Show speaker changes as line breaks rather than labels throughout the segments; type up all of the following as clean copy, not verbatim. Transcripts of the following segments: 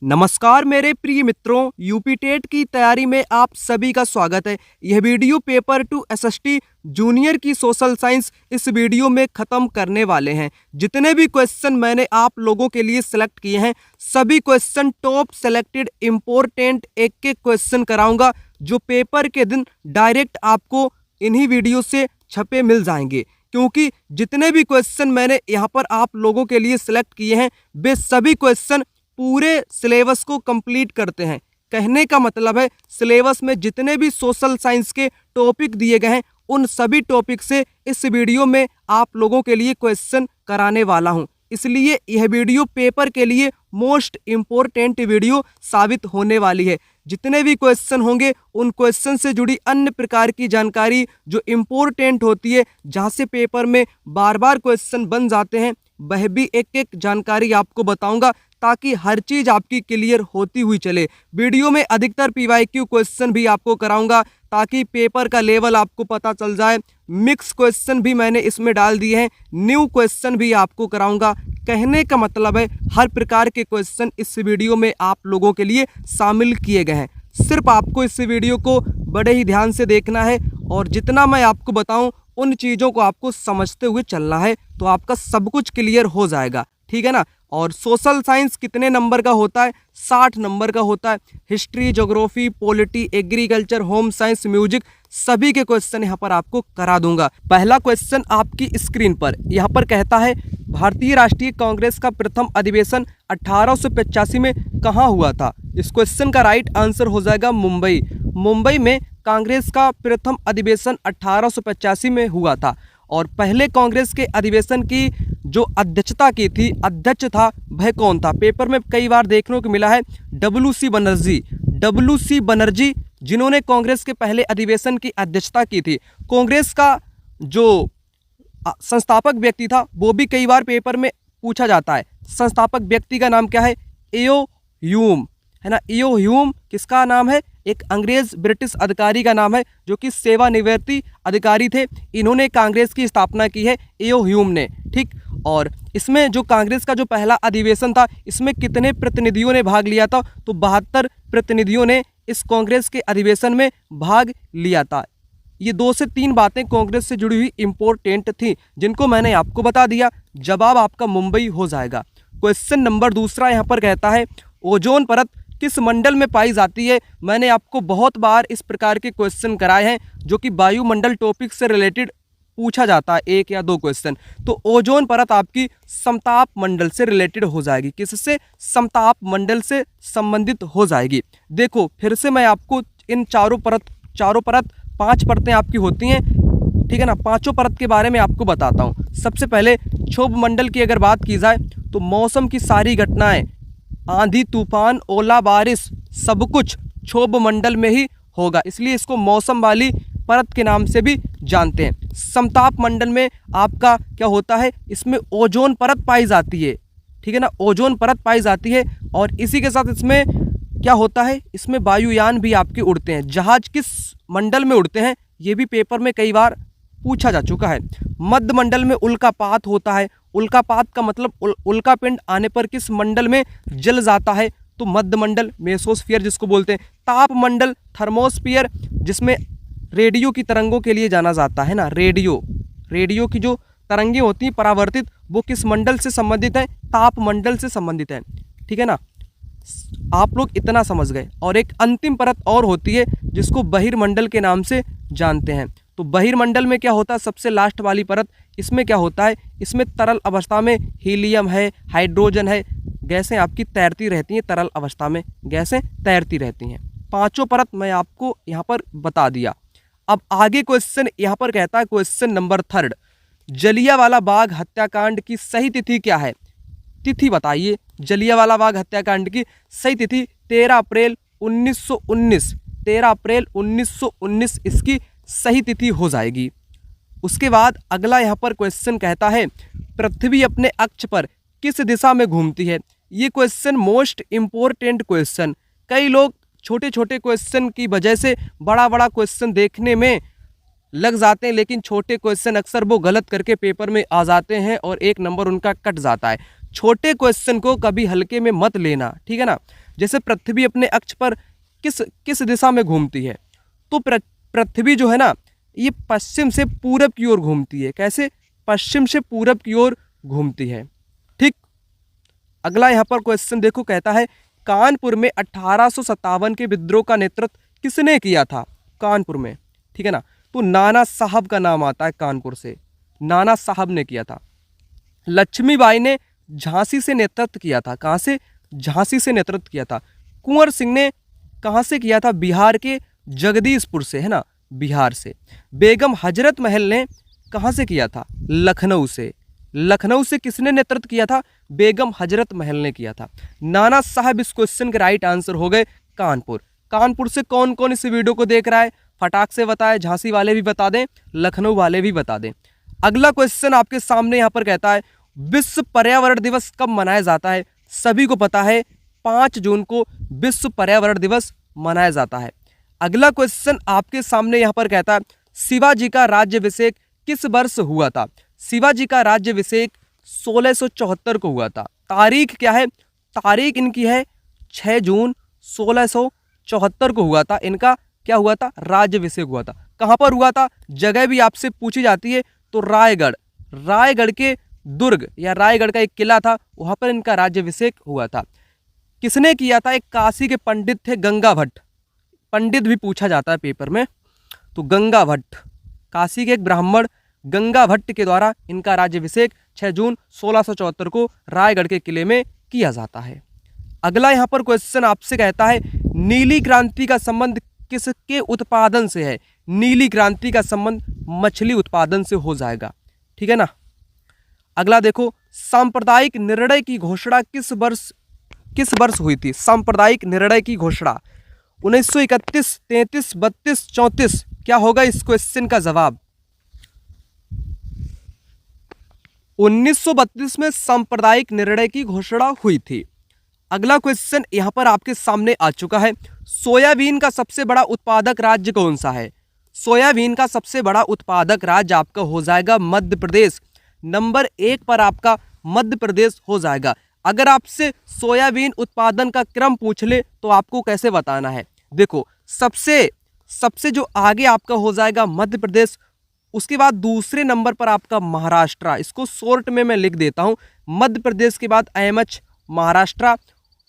नमस्कार मेरे प्रिय मित्रों, यूपी टेट की तैयारी में आप सभी का स्वागत है। यह वीडियो पेपर 2 एसएसटी जूनियर की सोशल साइंस इस वीडियो में ख़त्म करने वाले हैं। जितने भी क्वेश्चन मैंने आप लोगों के लिए सिलेक्ट किए हैं, सभी क्वेश्चन टॉप सेलेक्टेड इम्पोर्टेंट एक एक क्वेश्चन कराऊंगा, जो पेपर के दिन डायरेक्ट आपको इन्हीं वीडियो से छपे मिल जाएंगे। क्योंकि जितने भी क्वेश्चन मैंने यहाँ पर आप लोगों के लिए सिलेक्ट किए हैं, वे सभी क्वेश्चन पूरे सिलेबस को कंप्लीट करते हैं। कहने का मतलब है, सिलेबस में जितने भी सोशल साइंस के टॉपिक दिए गए हैं, उन सभी टॉपिक से इस वीडियो में आप लोगों के लिए क्वेश्चन कराने वाला हूं। इसलिए यह वीडियो पेपर के लिए मोस्ट इम्पोर्टेंट वीडियो साबित होने वाली है। जितने भी क्वेश्चन होंगे, उन क्वेश्चन से जुड़ी अन्य प्रकार की जानकारी जो इम्पोर्टेंट होती है, जहां से पेपर में बार बार क्वेश्चन बन जाते हैं, वह भी एक एक जानकारी आपको बताऊंगा, ताकि हर चीज आपकी क्लियर होती हुई चले। वीडियो में अधिकतर पीवाईक्यू क्वेश्चन भी आपको कराऊंगा, ताकि पेपर का लेवल आपको पता चल जाए। मिक्स क्वेश्चन भी मैंने इसमें डाल दिए हैं, न्यू क्वेश्चन भी आपको कराऊंगा। कहने का मतलब है, हर प्रकार के क्वेश्चन इस वीडियो में आप लोगों के लिए शामिल किए गए हैं। सिर्फ आपको इस वीडियो को बड़े ही ध्यान से देखना है, और जितना मैं आपको बताऊं, उन चीज़ों को आपको समझते हुए चलना है, तो आपका सब कुछ क्लियर हो जाएगा। ठीक है ना। और सोशल साइंस कितने नंबर का होता है? 60 नंबर का होता है। History, geography, polity, agriculture, home science, music, सभी के क्वेश्चन यहाँ पर आपको करा दूंगा। पहला क्वेश्चन आपकी स्क्रीन पर यहाँ पर कहता है, भारतीय राष्ट्रीय कांग्रेस का प्रथम अधिवेशन 1885 में कहाँ हुआ था? इस क्वेश्चन का राइट आंसर हो जाएगा मुंबई। मुंबई में कांग्रेस का प्रथम अधिवेशन 1885 में हुआ था। और पहले कांग्रेस के अधिवेशन की जो अध्यक्षता की थी, अध्यक्ष था, वह कौन था? पेपर में कई बार देखने को मिला है WC बनर्जी। WC बनर्जी, जिन्होंने कांग्रेस के पहले अधिवेशन की अध्यक्षता की थी। कांग्रेस का जो संस्थापक व्यक्ति था, वो भी कई बार पेपर में पूछा जाता है। संस्थापक व्यक्ति का नाम क्या है? एओ ह्यूम, है ना। एओ ह्यूम किसका नाम है? एक अंग्रेज ब्रिटिश अधिकारी का नाम है, जो कि सेवानिवृत्ति अधिकारी थे। इन्होंने कांग्रेस की स्थापना की है, एओ ह्यूम ने। ठीक। और इसमें जो कांग्रेस का जो पहला अधिवेशन था, इसमें कितने प्रतिनिधियों ने भाग लिया था? तो 72 प्रतिनिधियों ने इस कांग्रेस के अधिवेशन में भाग लिया था। ये 2 से 3 बातें कांग्रेस से जुड़ी हुई इंपॉर्टेंट थी, जिनको मैंने आपको बता दिया। जवाब आपका मुंबई हो जाएगा। क्वेश्चन नंबर दूसरा यहाँ पर कहता है, ओजोन परत किस मंडल में पाई जाती है? मैंने आपको बहुत बार इस प्रकार के क्वेश्चन कराए हैं, जो कि वायुमंडल टॉपिक से रिलेटेड पूछा जाता है, 1 या 2 क्वेश्चन। तो ओजोन परत आपकी समताप मंडल से रिलेटेड हो जाएगी। किससे? समताप मंडल से संबंधित हो जाएगी। देखो फिर से मैं आपको इन चारों परत 5 परतें आपकी होती हैं, ठीक है ना। 5 परत के बारे में आपको बताता हूँ। सबसे पहले क्षोभ मंडल की अगर बात की जाए, तो मौसम की सारी घटनाएं, आंधी, तूफान, ओला, बारिश, सब कुछ क्षोभ मंडल में ही होगा, इसलिए इसको मौसम वाली परत के नाम से भी जानते हैं। समताप मंडल में आपका क्या होता है? इसमें ओजोन परत पाई जाती है, ठीक है ना। ओजोन परत पाई जाती है, और इसी के साथ इसमें क्या होता है? इसमें वायुयान भी आपके उड़ते हैं। जहाज किस मंडल में उड़ते हैं, ये भी पेपर में कई बार पूछा जा चुका है। मध्य मंडल में उल्कापात होता है। उल्कापात का मतलब उल्कापिंड आने पर किस मंडल में जल जाता है? तो मध्य मंडल, मेसोस्फीयर जिसको बोलते हैं। ताप मंडल, थर्मोस्फीयर, जिसमें रेडियो की तरंगों के लिए जाना जाता है ना। रेडियो की जो तरंगें होती हैं परावर्तित, वो किस मंडल से संबंधित है? ताप मंडल से संबंधित है। ठीक है ना। आप लोग इतना समझ गए। और एक अंतिम परत और होती है, जिसको बहिर्मंडल के नाम से जानते हैं। तो बहिर्मंडल में क्या होता है? सबसे लास्ट वाली परत, इसमें क्या होता है? इसमें तरल अवस्था में हीलियम है, हाइड्रोजन है, गैसें आपकी तैरती रहती हैं। तरल अवस्था में गैसें तैरती रहती हैं। 5 परत मैं आपको यहाँ पर बता दिया। अब आगे क्वेश्चन यहाँ पर कहता है, क्वेश्चन नंबर 3, जलियांवाला बाग हत्याकांड की सही तिथि क्या है? तिथि बताइए। जलियांवाला बाग हत्याकांड की सही तिथि 13 अप्रैल 1919। 13 अप्रैल 1919 इसकी सही तिथि हो जाएगी। उसके बाद अगला यहाँ पर क्वेश्चन कहता है, पृथ्वी अपने अक्ष पर किस दिशा में घूमती है? ये क्वेश्चन मोस्ट इम्पोर्टेंट क्वेश्चन। कई लोग छोटे छोटे क्वेश्चन की वजह से बड़ा बड़ा क्वेश्चन देखने में लग जाते हैं, लेकिन छोटे क्वेश्चन अक्सर वो गलत करके पेपर में आ जाते हैं, और 1 नंबर उनका कट जाता है। छोटे क्वेश्चन को कभी हल्के में मत लेना, ठीक है ना। जैसे पृथ्वी अपने अक्ष पर किस किस दिशा में घूमती है, तो पृथ्वी जो है ना ये पश्चिम से पूरब की ओर घूमती है। कैसे? पश्चिम से पूरब की ओर घूमती है। ठीक। अगला यहाँ पर क्वेश्चन देखो, कहता है कानपुर में 1857 के विद्रोह का नेतृत्व किसने किया था? कानपुर में, ठीक है ना, तो नाना साहब का नाम आता है कानपुर से, नाना साहब ने किया था। लक्ष्मीबाई ने झांसी से नेतृत्व किया था। कहाँ से? झांसी से नेतृत्व किया था। कुंवर सिंह ने कहाँ से किया था? बिहार के जगदीशपुर से, है ना, बिहार से। बेगम हजरत महल ने कहाँ से किया था? लखनऊ से। लखनऊ से किसने नेतृत्व किया था? बेगम हजरत महल ने किया था। नाना साहब इस क्वेश्चन के राइट आंसर हो गए कानपुर। कानपुर से कौन कौन इस वीडियो को देख रहा है फटाक से बताए, झांसी वाले भी बता दें, लखनऊ वाले भी बता दें। अगला क्वेश्चन आपके सामने यहाँ पर कहता है विश्व पर्यावरण दिवस कब मनाया जाता है? सभी को पता है 5 जून को विश्व पर्यावरण दिवस मनाया जाता है। अगला क्वेश्चन आपके सामने यहाँ पर कहता है शिवाजी का राज्याभिषेक किस वर्ष हुआ था? शिवाजी का राज्याभिषेक 1674 को हुआ था। तारीख क्या है? तारीख इनकी है 6 जून 1674 को हुआ था। इनका क्या हुआ था? राज्याभिषेक हुआ था। कहाँ पर हुआ था? जगह भी आपसे पूछी जाती है तो रायगढ़, रायगढ़ के दुर्ग या रायगढ़ का एक किला था, वहां पर इनका राज्याभिषेक हुआ था। किसने किया था? एक काशी के पंडित थे गंगा भट्ट, पंडित भी पूछा जाता है पेपर में, तो गंगा भट्ट, काशी के एक ब्राह्मण गंगा भट्ट के द्वारा इनका राज्याभिषेक 6 जून 1674 को रायगढ़ के किले में किया जाता है। अगला यहाँ पर क्वेश्चन आपसे कहता है नीली क्रांति का संबंध किसके उत्पादन से है? नीली क्रांति का संबंध मछली उत्पादन से हो जाएगा, ठीक है ना। अगला देखो सांप्रदायिक निर्णय की घोषणा किस वर्ष हुई थी? सांप्रदायिक निर्णय की घोषणा 1931, 33, 32, 34, क्या होगा इस क्वेश्चन का जवाब? 1932 में सांप्रदायिक निर्णय की घोषणा हुई थी। अगला क्वेश्चन यहां पर आपके सामने आ चुका है सोयाबीन का सबसे बड़ा उत्पादक राज्य कौन सा है? सोयाबीन का सबसे बड़ा उत्पादक राज्य आपका हो जाएगा मध्य प्रदेश। नंबर 1 पर आपका मध्य प्रदेश हो जाएगा। अगर आपसे सोयाबीन उत्पादन का क्रम पूछ ले तो आपको कैसे बताना है? देखो सबसे जो आगे आपका हो जाएगा मध्य प्रदेश, उसके बाद दूसरे नंबर पर आपका महाराष्ट्र। इसको शॉर्ट में मैं लिख देता हूं, मध्य प्रदेश के बाद एमएच महाराष्ट्र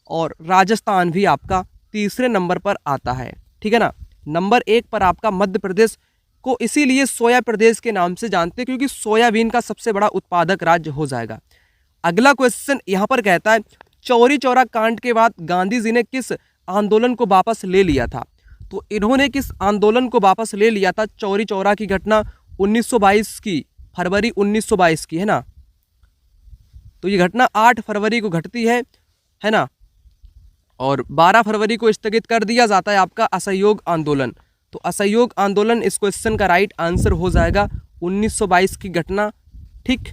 और राजस्थान भी आपका तीसरे नंबर पर आता है, ठीक है ना। नंबर 1 पर आपका मध्य प्रदेश को इसीलिए सोया प्रदेश के नाम से जानते हैं क्योंकि सोयाबीन का सबसे बड़ा उत्पादक राज्य हो जाएगा। अगला क्वेश्चन यहां पर कहता है चौरी चौरा कांड के बाद गांधी जी ने किस आंदोलन को वापस ले लिया था? तो इन्होंने किस आंदोलन को वापस ले लिया था? चौरी चौरा की घटना 1922 की, फरवरी 1922 की, है ना। तो ये घटना 8 फरवरी को घटती है ना, और 12 फरवरी को स्थगित कर दिया जाता है आपका असहयोग आंदोलन। तो असहयोग आंदोलन इस क्वेश्चन का राइट आंसर हो जाएगा 1922 की घटना, ठीक।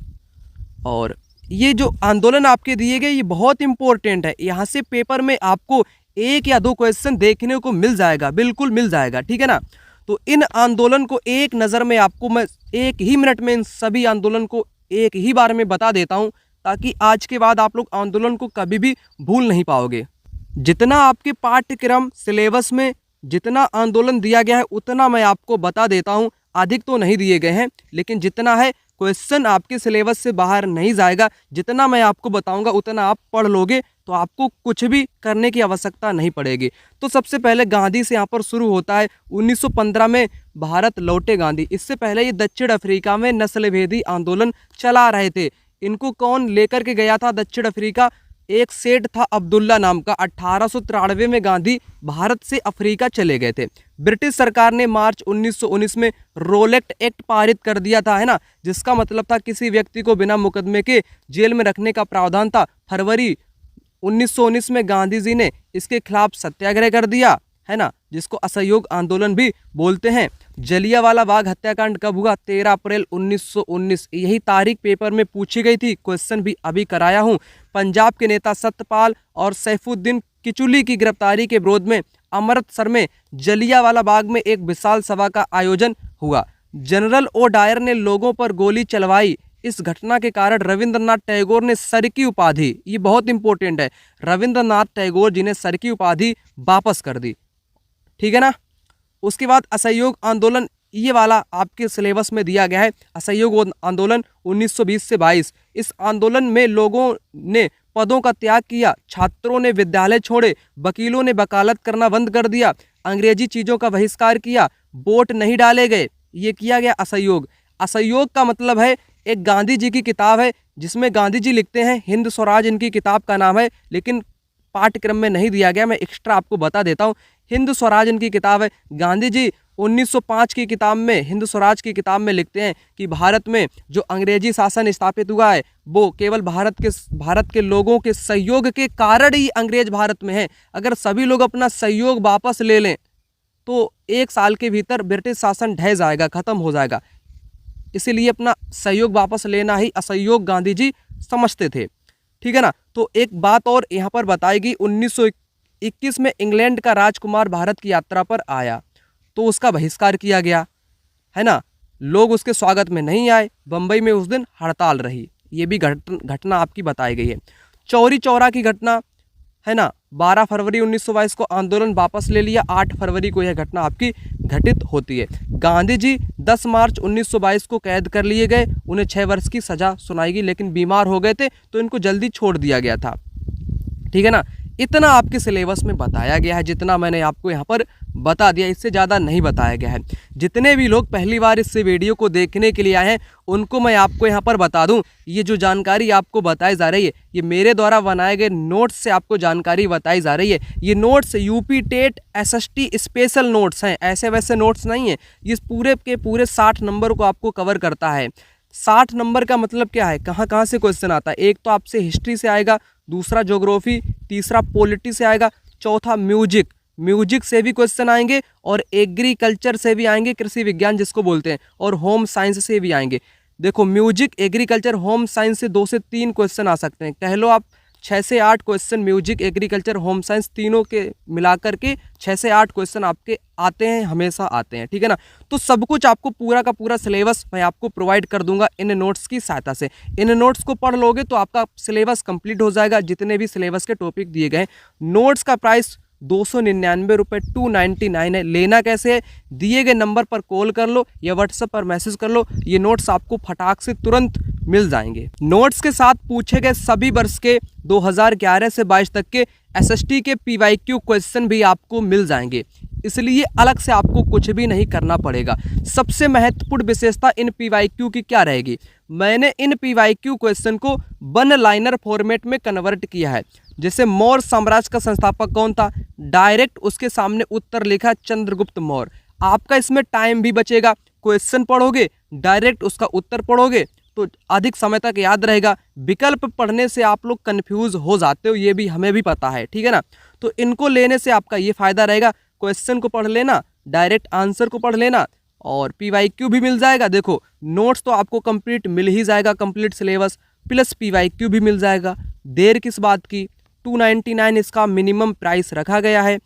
और ये जो आंदोलन आपके दिए गए ये बहुत इंपॉर्टेंट है, यहाँ से पेपर में आपको 1 या 2 क्वेश्चन देखने को मिल जाएगा, बिल्कुल मिल जाएगा, ठीक है ना। तो इन आंदोलन को एक नज़र में आपको मैं 1 ही मिनट में इन सभी आंदोलन को एक ही बार में बता देता हूँ ताकि आज के बाद आप लोग आंदोलन को कभी भी भूल नहीं पाओगे। जितना आपके पाठ्यक्रम सिलेबस में जितना आंदोलन दिया गया है उतना मैं आपको बता देता हूं, अधिक तो नहीं दिए गए हैं लेकिन जितना है क्वेश्चन आपके सिलेबस से बाहर नहीं जाएगा। जितना मैं आपको बताऊंगा उतना आप पढ़ लोगे तो आपको कुछ भी करने की आवश्यकता नहीं पड़ेगी। तो सबसे पहले गांधी से यहाँ पर शुरू होता है। 1915 में भारत लौटे गांधी। इससे पहले ये दक्षिण अफ्रीका में नस्लभेदी आंदोलन चला रहे थे। इनको कौन लेकर के गया था दक्षिण अफ्रीका? एक सेठ था अब्दुल्ला नाम का। 1893 में गांधी भारत से अफ्रीका चले गए थे। ब्रिटिश सरकार ने मार्च 1919 में रोलेक्ट एक्ट पारित कर दिया था, है ना, जिसका मतलब था किसी व्यक्ति को बिना मुकदमे के जेल में रखने का प्रावधान था। फरवरी 1919 में गांधी जी ने इसके खिलाफ सत्याग्रह कर दिया, है ना, जिसको असहयोग आंदोलन भी बोलते हैं। जलियांवाला बाग हत्याकांड कब हुआ? 13 अप्रैल 1919। यही तारीख पेपर में पूछी गई थी, क्वेश्चन भी अभी कराया हूँ। पंजाब के नेता सत्यपाल और सैफुद्दीन किचलू की गिरफ्तारी के विरोध में अमृतसर में जलियांवाला बाग में एक विशाल सभा का आयोजन हुआ। जनरल ओ डायर ने लोगों पर गोली चलवाई। इस घटना के कारण रविंद्रनाथ टैगोर ने सर की उपाधि, ये बहुत इंपॉर्टेंट है, रविंद्रनाथ टैगोर जी ने सर की उपाधि वापस कर दी। ठीक है ना। उसके बाद असहयोग आंदोलन, ये वाला आपके सिलेबस में दिया गया है। असहयोग आंदोलन 1920 से 22। इस आंदोलन में लोगों ने पदों का त्याग किया, छात्रों ने विद्यालय छोड़े, वकीलों ने वकालत करना बंद कर दिया, अंग्रेजी चीज़ों का बहिष्कार किया, वोट नहीं डाले गए। ये किया गया असहयोग। असहयोग का मतलब है, एक गांधी जी की किताब है जिसमें गांधी जी लिखते हैं, हिंद स्वराज इनकी किताब का नाम है, लेकिन पाठ्यक्रम में नहीं दिया गया, मैं एक्स्ट्रा आपको बता देता हूँ। हिंद स्वराज इनकी किताब है। गांधी जी 1905 की किताब में, हिंद स्वराज की किताब में लिखते हैं कि भारत में जो अंग्रेजी शासन स्थापित हुआ है वो केवल भारत के लोगों के सहयोग के कारण ही अंग्रेज भारत में है। अगर सभी लोग अपना सहयोग वापस ले लें तो 1 साल के भीतर ब्रिटिश शासन ढह जाएगा, खत्म हो जाएगा। इसीलिए अपना सहयोग वापस लेना ही असहयोग गांधी जी समझते थे। ठीक है ना। तो एक बात और यहाँ पर बताएगी, 1921 में इंग्लैंड का राजकुमार भारत की यात्रा पर आया तो उसका बहिष्कार किया गया, है ना। लोग उसके स्वागत में नहीं आए, बम्बई में उस दिन हड़ताल रही। ये भी घटना आपकी बताई गई है। चौरी चौरा की घटना, है ना, 12 फरवरी 1922 को आंदोलन वापस ले लिया, 8 फरवरी को यह घटना आपकी घटित होती है। गांधी जी 10 मार्च 1922 को कैद कर लिए गए, उन्हें 6 वर्ष की सजा सुनाई गई, लेकिन बीमार हो गए थे तो इनको जल्दी छोड़ दिया गया था। ठीक है ना। इतना आपके सिलेबस में बताया गया है, जितना मैंने आपको यहाँ पर बता दिया, इससे ज़्यादा नहीं बताया गया है। जितने भी लोग पहली बार इस वीडियो को देखने के लिए आए हैं उनको मैं आपको यहाँ पर बता दूं, ये जो जानकारी आपको बताई जा रही है ये मेरे द्वारा बनाए गए नोट्स से आपको जानकारी बताई जा रही है। ये notes UP TET SST special notes हैं, ऐसे वैसे नोट्स नहीं है। ये पूरे के पूरे 60 नंबर को आपको कवर करता है। 60 नंबर का मतलब क्या है, कहाँ कहाँ से क्वेश्चन आता है। एक तो आपसे हिस्ट्री से आएगा, दूसरा ज्योग्राफी, तीसरा पॉलिटी से आएगा, चौथा म्यूजिक से भी क्वेश्चन आएंगे, और एग्रीकल्चर से भी आएंगे, कृषि विज्ञान जिसको बोलते हैं, और होम साइंस से भी आएंगे। देखो म्यूजिक, एग्रीकल्चर, होम साइंस से 2 से 3 क्वेश्चन आ सकते हैं। कह लो आप 6 से 8 question music, agriculture, home science तीनों के मिलाकर के 6 से 8 क्वेश्चन आपके आते हैं, हमेशा आते हैं। ठीक है ना। तो सब कुछ आपको पूरा का पूरा सिलेबस मैं आपको प्रोवाइड कर दूंगा इन नोट्स की सहायता से। इन नोट्स को पढ़ लोगे तो आपका सिलेबस कंप्लीट हो जाएगा, जितने भी सिलेबस के टॉपिक दिए गए। नोट्स का प्राइस 299 रुपये 299 है। लेना कैसे है, दिए गए नंबर पर कॉल कर लो या व्हाट्सएप पर मैसेज कर लो, ये नोट्स आपको फटाक से तुरंत मिल जाएंगे। नोट्स के साथ पूछे गए सभी वर्ष के 2011 से 22 तक के एसएसटी के पीवाईक्यू क्वेश्चन भी आपको मिल जाएंगे, इसलिए अलग से आपको कुछ भी नहीं करना पड़ेगा। सबसे महत्वपूर्ण विशेषता इन पीवाईक्यू की क्या रहेगी, मैंने इन पीवाईक्यू क्वेश्चन को 1 लाइनर फॉर्मेट में कन्वर्ट किया है। जैसे मौर्य साम्राज्य का संस्थापक कौन था, डायरेक्ट उसके सामने उत्तर लिखा चंद्रगुप्त मौर्य। आपका इसमें टाइम भी बचेगा, क्वेश्चन पढ़ोगे डायरेक्ट उसका उत्तर पढ़ोगे तो अधिक समय तक याद रहेगा। विकल्प पढ़ने से आप लोग कंफ्यूज हो जाते हो, ये भी हमें भी पता है। ठीक है ना। तो इनको लेने से आपका ये फायदा रहेगा, क्वेश्चन को पढ़ लेना, डायरेक्ट आंसर को पढ़ लेना, और पीवाईक्यू भी मिल जाएगा। देखो नोट्स तो आपको कंप्लीट मिल ही जाएगा, कंप्लीट सिलेबस प्लस पीवाईक्यू भी मिल जाएगा। देर किस बात की, 299 इसका मिनिमम प्राइस रखा गया है।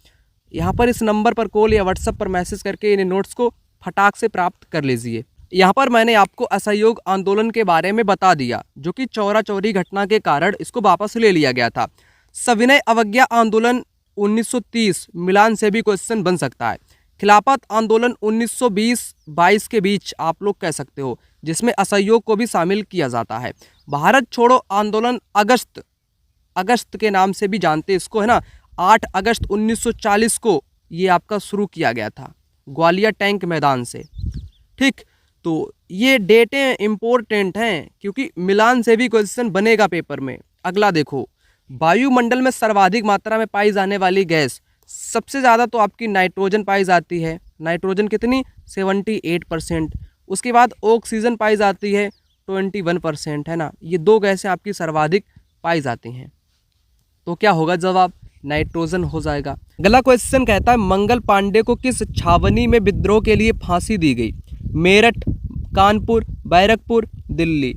यहाँ पर इस नंबर पर कॉल या व्हाट्सएप पर मैसेज करके इन नोट्स को फटाक से प्राप्त कर लीजिए। यहाँ पर मैंने आपको असहयोग आंदोलन के बारे में बता दिया, जो कि चौरा चौरी घटना के कारण इसको वापस ले लिया गया था। सविनय अवज्ञा आंदोलन 1930 मिलान से भी क्वेश्चन बन सकता है। खिलाफत आंदोलन 1920-22 के बीच आप लोग कह सकते हो, जिसमें असहयोग को भी शामिल किया जाता है। भारत छोड़ो आंदोलन अगस्त के नाम से भी जानते हैं इसको, है ना। 8 अगस्त 1940 को ये आपका शुरू किया गया था ग्वालियर टैंक मैदान से। ठीक, तो ये डेटें इम्पोर्टेंट हैं क्योंकि मिलान से भी क्वेश्चन बनेगा पेपर में। अगला देखो, वायुमंडल में सर्वाधिक मात्रा में पाई जाने वाली गैस, सबसे ज़्यादा तो आपकी नाइट्रोजन पाई जाती है। नाइट्रोजन कितनी, 78%। उसके बाद ऑक्सीजन पाई जाती है 21%, है ना। ये 2 गैसें आपकी सर्वाधिक पाई जाती हैं। तो क्या होगा जवाब, नाइट्रोजन हो जाएगा। अगला क्वेश्चन कहता है मंगल पांडे को किस छावनी में विद्रोह के लिए फांसी दी गई, मेरठ, कानपुर, बैरकपुर, दिल्ली।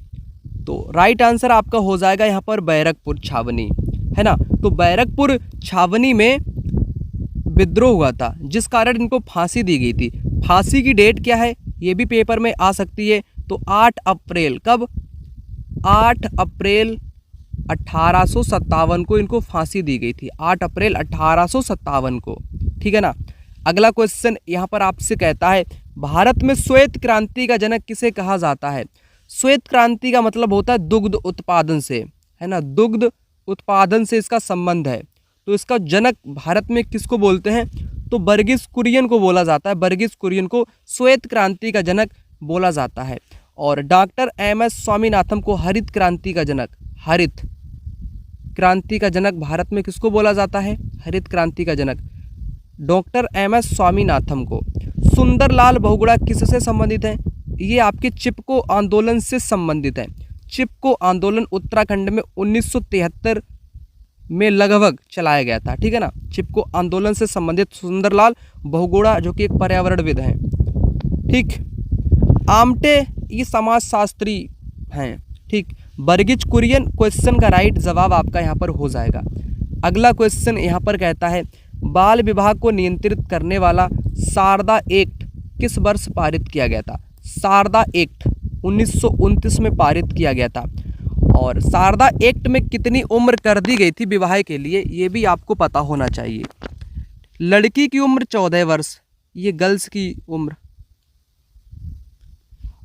तो राइट आंसर आपका हो जाएगा यहाँ पर बैरकपुर छावनी, है ना। तो बैरकपुर छावनी में विद्रोह हुआ था जिस कारण इनको फांसी दी गई थी। फांसी की डेट क्या है ये भी पेपर में आ सकती है। तो 8 अप्रैल, कब, 8 अप्रैल 1857 को इनको फांसी दी गई थी, 8 अप्रैल 1857 को। ठीक है ना। अगला क्वेश्चन यहाँ पर आपसे कहता है, भारत में श्वेत क्रांति का जनक किसे कहा जाता है? श्वेत क्रांति का मतलब होता है दुग्ध उत्पादन से, है ना, दुग्ध उत्पादन से इसका संबंध है। तो इसका जनक भारत में किसको बोलते हैं? तो वर्गीस कुरियन को बोला जाता है। वर्गीस कुरियन को श्वेत क्रांति का जनक बोला जाता है। और डॉक्टर एम.एस. स्वामीनाथन को हरित क्रांति का जनक, हरित क्रांति का जनक भारत में किसको बोला जाता है? हरित क्रांति का जनक डॉक्टर एम.एस. स्वामीनाथन को। सुंदरलाल बहुगुणा किससे संबंधित है? ये आपके चिपको आंदोलन से संबंधित है। चिपको आंदोलन उत्तराखंड में 1973 में लगभग चलाया गया था। ठीक है ना। चिपको आंदोलन से संबंधित सुंदरलाल बहुगुणा जो कि एक पर्यावरणविद हैं। ठीक। आमटे ये समाजशास्त्री हैं। ठीक। वर्गीस कुरियन क्वेश्चन का राइट जवाब आपका यहाँ पर हो जाएगा। अगला क्वेश्चन यहाँ पर कहता है, बाल विवाह को नियंत्रित करने वाला शारदा एक्ट किस वर्ष पारित किया गया था? शारदा एक्ट 1929 में पारित किया गया था। और शारदा एक्ट में कितनी उम्र कर दी गई थी विवाह के लिए, ये भी आपको पता होना चाहिए। लड़की की उम्र 14 वर्ष, ये गर्ल्स की उम्र,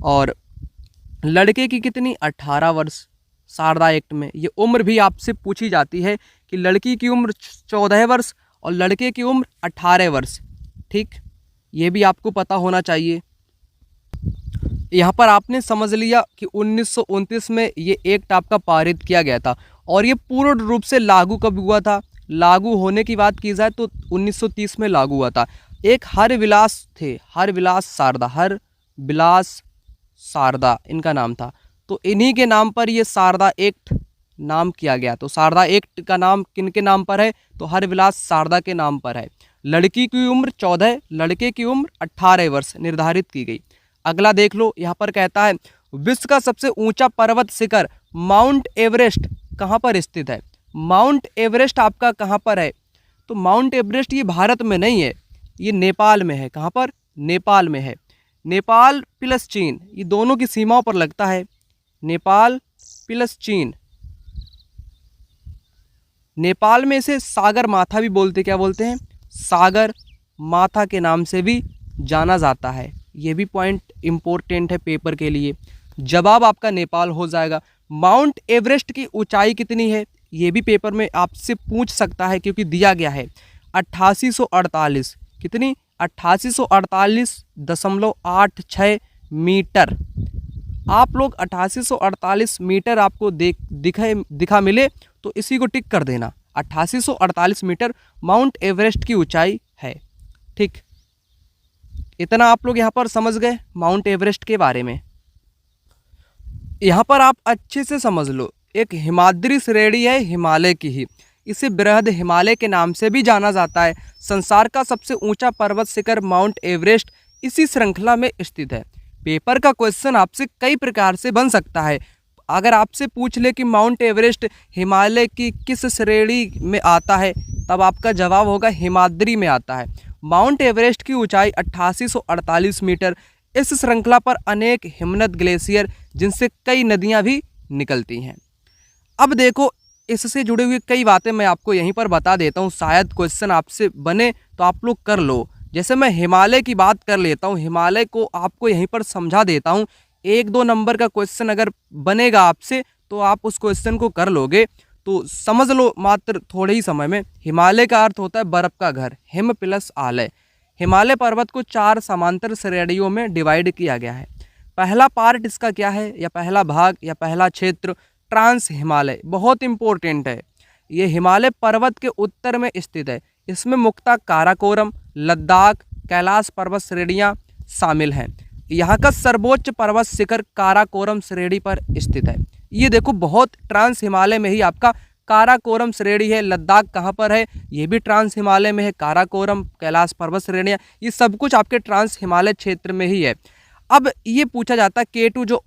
और लड़के की कितनी? 18 वर्ष। शारदा एक्ट में ये उम्र भी आपसे पूछी जाती है कि लड़की की उम्र 14 वर्ष और लड़के की उम्र 18 वर्ष। ठीक। ये भी आपको पता होना चाहिए। यहाँ पर आपने समझ लिया कि 1929 में ये एक्ट आपका पारित किया गया था। और ये पूर्ण रूप से लागू कब हुआ था? लागू होने की बात की जाए तो 1930 में लागू हुआ था। एक हरविलास थे, हरविलास शारदा, हरविलास शारदा इनका नाम था। तो इन्हीं के नाम पर ये शारदा एक्ट नाम किया गया। तो शारदा एक्ट का नाम किन के नाम पर है? तो हरविलास शारदा के नाम पर है। लड़की की उम्र 14, लड़के की उम्र 18 वर्ष निर्धारित की गई। अगला देख लो, यहाँ पर कहता है, विश्व का सबसे ऊंचा पर्वत शिखर माउंट एवरेस्ट कहाँ पर स्थित है? माउंट एवरेस्ट आपका कहाँ पर है? तो माउंट एवरेस्ट ये भारत में नहीं है, ये नेपाल में है। कहाँ पर? नेपाल में है। नेपाल प्लस चीन, ये दोनों की सीमाओं पर लगता है। नेपाल प्लस चीन। नेपाल में इसे सागर माथा भी बोलते, क्या बोलते हैं? सागर माथा के नाम से भी जाना जाता है। ये भी पॉइंट इम्पोर्टेंट है पेपर के लिए। जवाब आपका नेपाल हो जाएगा। माउंट एवरेस्ट की ऊंचाई कितनी है? ये भी पेपर में आपसे पूछ सकता है क्योंकि दिया गया है 8848। कितनी? 8848.86 मीटर। आप लोग 8848 मीटर आपको दिखा मिले तो इसी को टिक कर देना। 8848 मीटर माउंट एवरेस्ट की ऊंचाई है। ठीक। इतना आप लोग यहाँ पर समझ गए माउंट एवरेस्ट के बारे में। यहाँ पर आप अच्छे से समझ लो, एक हिमाद्री श्रेणी है हिमालय की ही, इसे बृहद हिमालय के नाम से भी जाना जाता है। संसार का सबसे ऊंचा पर्वत शिखर माउंट एवरेस्ट इसी श्रृंखला में स्थित है। पेपर का क्वेश्चन आपसे कई प्रकार से बन सकता है। अगर आपसे पूछ ले कि माउंट एवरेस्ट हिमालय की किस श्रेणी में आता है, तब आपका जवाब होगा हिमाद्री में आता है। माउंट एवरेस्ट की ऊंचाई 8848 मीटर। इस श्रृंखला पर अनेक हिमनद ग्लेशियर जिनसे कई नदियां भी निकलती हैं। अब देखो, इससे जुड़ी हुई कई बातें मैं आपको यहीं पर बता देता हूँ, शायद क्वेश्चन आपसे बने तो आप लोग कर लो। जैसे मैं हिमालय की बात कर लेता हूँ, हिमालय को आपको यहीं पर समझा देता हूँ। 1-2 नंबर का क्वेश्चन अगर बनेगा आपसे तो आप उस क्वेश्चन को कर लोगे। तो समझ लो मात्र थोड़े ही समय में। हिमालय का अर्थ होता है बर्फ़ का घर, हिम प्लस आलय। हिमालय पर्वत को 4 समांतर श्रेणियों में डिवाइड किया गया है। पहला पार्ट इसका क्या है, या पहला भाग या पहला क्षेत्र? ट्रांस हिमालय, बहुत इंपॉर्टेंट है। ये हिमालय पर्वत के उत्तर में स्थित है। इसमें मुख्यतः काराकोरम, लद्दाख, कैलाश पर्वत श्रेणियाँ शामिल हैं। यहाँ का सर्वोच्च पर्वत शिखर काराकोरम श्रेणी पर स्थित है। ये देखो, बहुत ट्रांस हिमालय में ही आपका काराकोरम श्रेणी है। लद्दाख कहाँ पर है? ये भी ट्रांस हिमालय में है। काराकोरम, कैलाश पर्वत श्रेणियाँ, ये सब कुछ आपके ट्रांस हिमालय क्षेत्र में ही है। अब ये पूछा जाता है K2 जो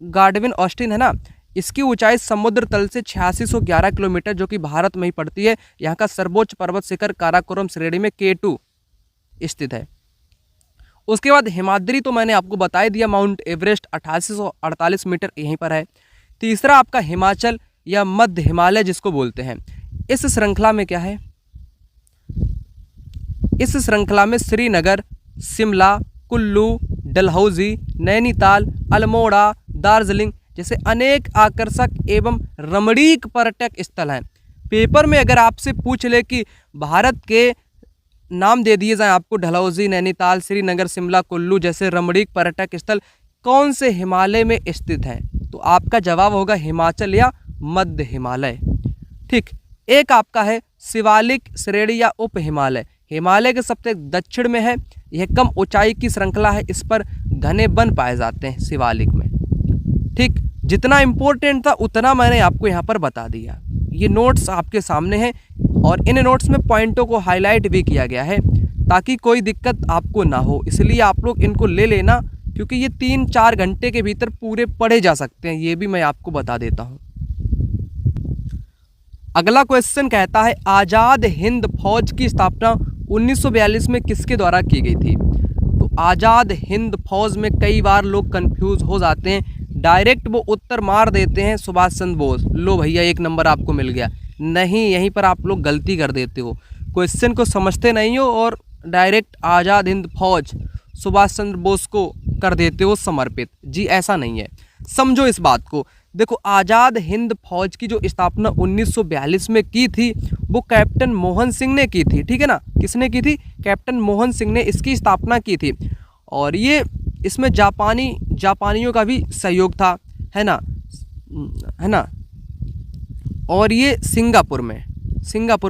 गार्डविन ऑस्टिन है ना, इसकी ऊंचाई समुद्र तल से 8611 किलोमीटर जो कि भारत में ही पड़ती है। यहाँ का सर्वोच्च पर्वत शिखर काराकोरम श्रेणी में K2 स्थित है। उसके बाद हिमाद्री तो मैंने आपको बता ही दिया, माउंट एवरेस्ट 8848 मीटर यहीं पर है। तीसरा आपका हिमाचल या मध्य हिमालय जिसको बोलते हैं। इस श्रृंखला में क्या है, इस श्रृंखला में श्रीनगर, शिमला, कुल्लू, डलहौजी, नैनीताल, अल्मोड़ा, दार्जिलिंग जैसे अनेक आकर्षक एवं रमणीक पर्यटक स्थल हैं। पेपर में अगर आपसे पूछ ले कि भारत के नाम दे दिए जाएं आपको, डलहौजी, नैनीताल, श्रीनगर, शिमला, कुल्लू जैसे रमणीक पर्यटक स्थल कौन से हिमालय में स्थित हैं, तो आपका जवाब होगा हिमाचल या मध्य हिमालय। ठीक, एक आपका है शिवालिक श्रेणी या उप हिमालय। हिमालय के सबसे दक्षिण में है, यह कम ऊंचाई की श्रृंखला है, इस पर घने वन पाए जाते हैं शिवालिक में। ठीक, जितना इम्पोर्टेंट था उतना मैंने आपको यहाँ पर बता दिया। ये नोट्स आपके सामने हैं और इन नोट्स में पॉइंटों को हाईलाइट भी किया गया है ताकि कोई दिक्कत आपको ना हो, इसलिए आप लोग इनको ले लेना, क्योंकि ये 3-4 घंटे के भीतर पूरे पढ़े जा सकते हैं, ये भी मैं आपको बता देता हूँ। अगला क्वेश्चन कहता है आज़ाद हिंद फौज की स्थापना 1942 में किसके द्वारा की गई थी। तो आज़ाद हिंद फौज में कई बार लोग कंफ्यूज हो जाते हैं, डायरेक्ट वो उत्तर मार देते हैं सुभाष चंद्र बोस। लो भैया 1 नंबर आपको मिल गया। नहीं, यहीं पर आप लोग गलती कर देते हो, क्वेश्चन को समझते नहीं हो और डायरेक्ट आज़ाद हिंद फौज सुभाष चंद्र बोस को कर देते हो समर्पित। जी ऐसा नहीं है, समझो इस बात को। देखो, आज़ाद हिंद फौज की जो स्थापना 1942 में की थी वो कैप्टन मोहन सिंह ने की थी। ठीक है ना, किसने की थी? कैप्टन मोहन सिंह ने इसकी स्थापना की थी। और ये इसमें जापानियों का भी सहयोग था, है ना। और ये सिंगापुर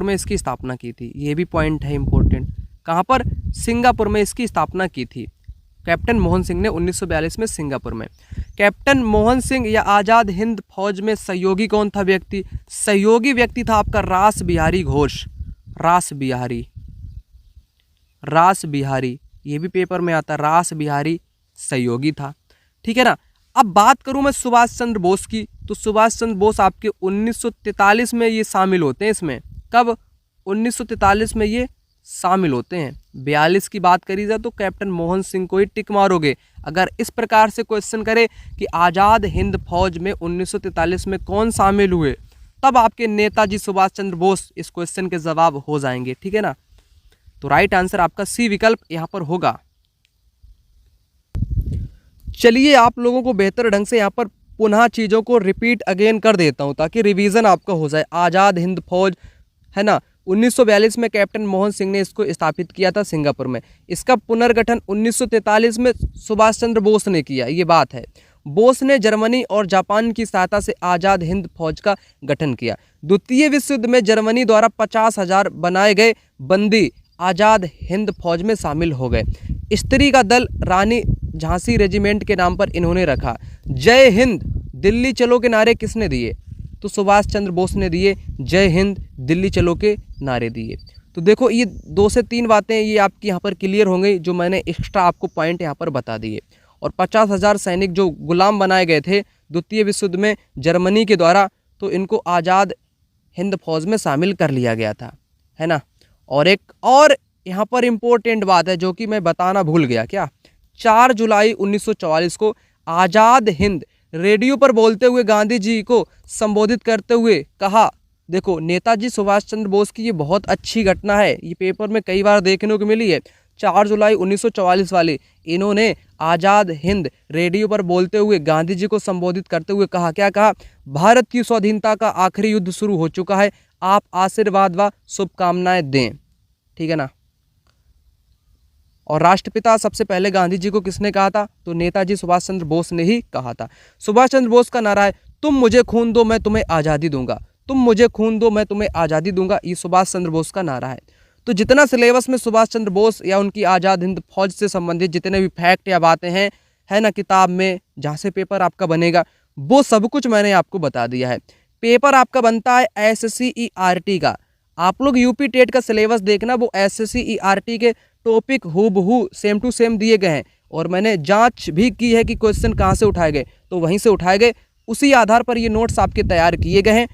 में इसकी स्थापना की थी। ये भी पॉइंट है इम्पोर्टेंट। कहाँ पर? सिंगापुर में इसकी स्थापना की थी कैप्टन मोहन सिंह ने 1942 में सिंगापुर में। कैप्टन मोहन सिंह या आज़ाद हिंद फौज में सहयोगी कौन था व्यक्ति? सहयोगी व्यक्ति था आपका रास बिहारी घोष। रास बिहारी, ये भी पेपर में आता, रास बिहारी सहयोगी था। ठीक है ना। अब बात करूं मैं सुभाष चंद्र बोस की, तो सुभाष चंद्र बोस आपके 1943 में ये शामिल होते हैं इसमें। कब? 1943 में ये शामिल होते हैं। 42 की बात करी जाए तो कैप्टन मोहन सिंह को ही टिक मारोगे। अगर इस प्रकार से क्वेश्चन करे कि आज़ाद हिंद फौज में 1943 में कौन शामिल हुए, तब आपके नेताजी सुभाष चंद्र बोस इस क्वेश्चन के जवाब हो जाएंगे। ठीक है ना। तो राइट आंसर आपका सी विकल्प यहाँ पर होगा। चलिए आप लोगों को बेहतर ढंग से यहाँ पर पुनः चीज़ों को रिपीट अगेन कर देता हूँ ताकि रिवीजन आपका हो जाए। आज़ाद हिंद फौज, है ना, 1942 में कैप्टन मोहन सिंह ने इसको स्थापित किया था सिंगापुर में। इसका पुनर्गठन 1943 में सुभाष चंद्र बोस ने किया, ये बात है। बोस ने जर्मनी और जापान की सहायता से आज़ाद हिंद फौज का गठन किया। द्वितीय विश्व युद्ध में जर्मनी द्वारा 50,000 बनाए गए बंदी आज़ाद हिंद फौज में शामिल हो गए। स्त्री का दल रानी झांसी रेजिमेंट के नाम पर इन्होंने रखा। जय हिंद दिल्ली चलो के नारे किसने दिए? तो सुभाष चंद्र बोस ने दिए। जय हिंद दिल्ली चलो के नारे दिए। तो देखो ये 2 से 3 बातें ये आपकी यहाँ पर क्लियर हो गई, जो मैंने एक्स्ट्रा आपको पॉइंट यहाँ पर बता दिए। और 50,000 सैनिक जो गुलाम बनाए गए थे द्वितीय विश्व युद्ध में जर्मनी के द्वारा, तो इनको आज़ाद हिंद फौज में शामिल कर लिया गया था, है ना। और एक और यहाँ पर इम्पोर्टेंट बात है जो कि मैं बताना भूल गया। क्या? 4 जुलाई 1944 को आज़ाद हिंद रेडियो पर बोलते हुए गांधी जी को संबोधित करते हुए कहा। देखो, नेताजी सुभाष चंद्र बोस की ये बहुत अच्छी घटना है, ये पेपर में कई बार देखने को मिली है। 4 जुलाई 1944 वाले इन्होंने आज़ाद हिंद रेडियो पर बोलते हुए गांधी जी को संबोधित करते हुए कहा। क्या कहा? भारत की स्वाधीनता का आखिरी युद्ध शुरू हो चुका है, आप आशीर्वाद व शुभकामनाएं दें। ठीक है ना। और राष्ट्रपिता सबसे पहले गांधी जी को किसने कहा था? तो नेताजी सुभाष चंद्र बोस ने ही कहा था। सुभाष चंद्र बोस का नारा है, तुम मुझे खून दो मैं तुम्हें आज़ादी दूंगा। तुम मुझे खून दो मैं तुम्हें आज़ादी दूंगा, ये सुभाष चंद्र बोस का नारा है। तो जितना सिलेबस में सुभाष चंद्र बोस या उनकी आज़ाद हिंद फौज से संबंधित जितने भी फैक्ट या बातें हैं, है ना, किताब में जहाँ से पेपर आपका बनेगा, वो सब कुछ मैंने आपको बता दिया है। पेपर आपका बनता है SSCERT का। आप लोग यूपी टेट का सिलेबस देखना, वो SSCERT के टॉपिक हूबहू सेम टू सेम दिए गए हैं। और मैंने जांच भी की है कि क्वेश्चन कहाँ से उठाए गए, तो वहीं से उठाए गए। उसी आधार पर ये नोट्स आपके तैयार किए गए हैं।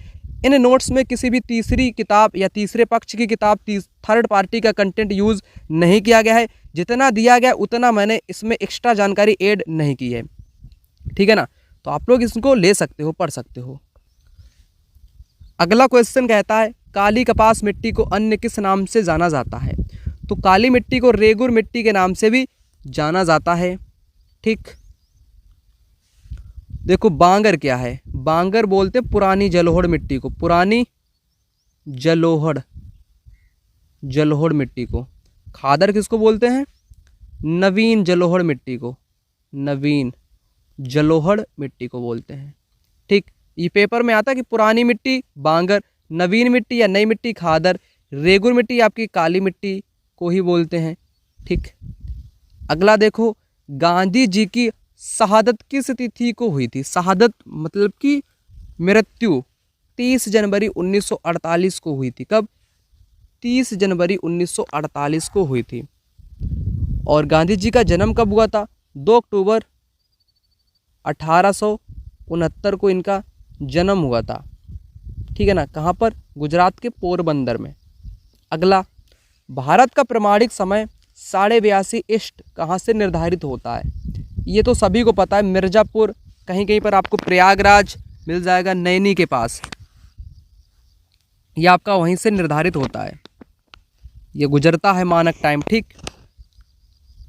इन नोट्स में किसी भी तीसरी किताब या तीसरे पक्ष की किताब, थर्ड पार्टी का कंटेंट यूज़ नहीं किया गया है। जितना दिया गया उतना मैंने इसमें एक्स्ट्रा जानकारी ऐड नहीं की है। ठीक है ना। तो आप लोग इसको ले सकते हो, पढ़ सकते हो। अगला क्वेश्चन कहता है काली कपास मिट्टी को अन्य किस नाम से जाना जाता है? तो काली मिट्टी को रेगुर मिट्टी के नाम से भी जाना जाता है। ठीक, देखो बांगर क्या है? बांगर बोलते पुरानी जलोढ़ मिट्टी को, पुरानी जलोढ़ मिट्टी को। खादर किसको बोलते हैं? नवीन जलोढ़ मिट्टी को, नवीन जलोढ़ मिट्टी को बोलते हैं। ठीक, ये पेपर में आता है कि पुरानी मिट्टी बांगर, नवीन मिट्टी या नई मिट्टी खादर, रेगुर मिट्टी आपकी काली मिट्टी को ही बोलते हैं। ठीक, अगला देखो गांधी जी की शहादत किस तिथि को हुई थी? शहादत मतलब कि मृत्यु 30 जनवरी 1948 को हुई थी। कब? 30 जनवरी 1948 को हुई थी। और गांधी जी का जन्म कब हुआ था? 2 अक्टूबर 1869 को इनका जन्म हुआ था। ठीक है ना? कहाँ पर? गुजरात के पोरबंदर में। अगला, भारत का प्रमाणिक समय 82.5 ईस्ट कहाँ से निर्धारित होता है? ये तो सभी को पता है, मिर्ज़ापुर, कहीं कहीं पर आपको प्रयागराज मिल जाएगा, नैनी के पास, ये आपका वहीं से निर्धारित होता है, ये गुजरता है मानक टाइम। ठीक,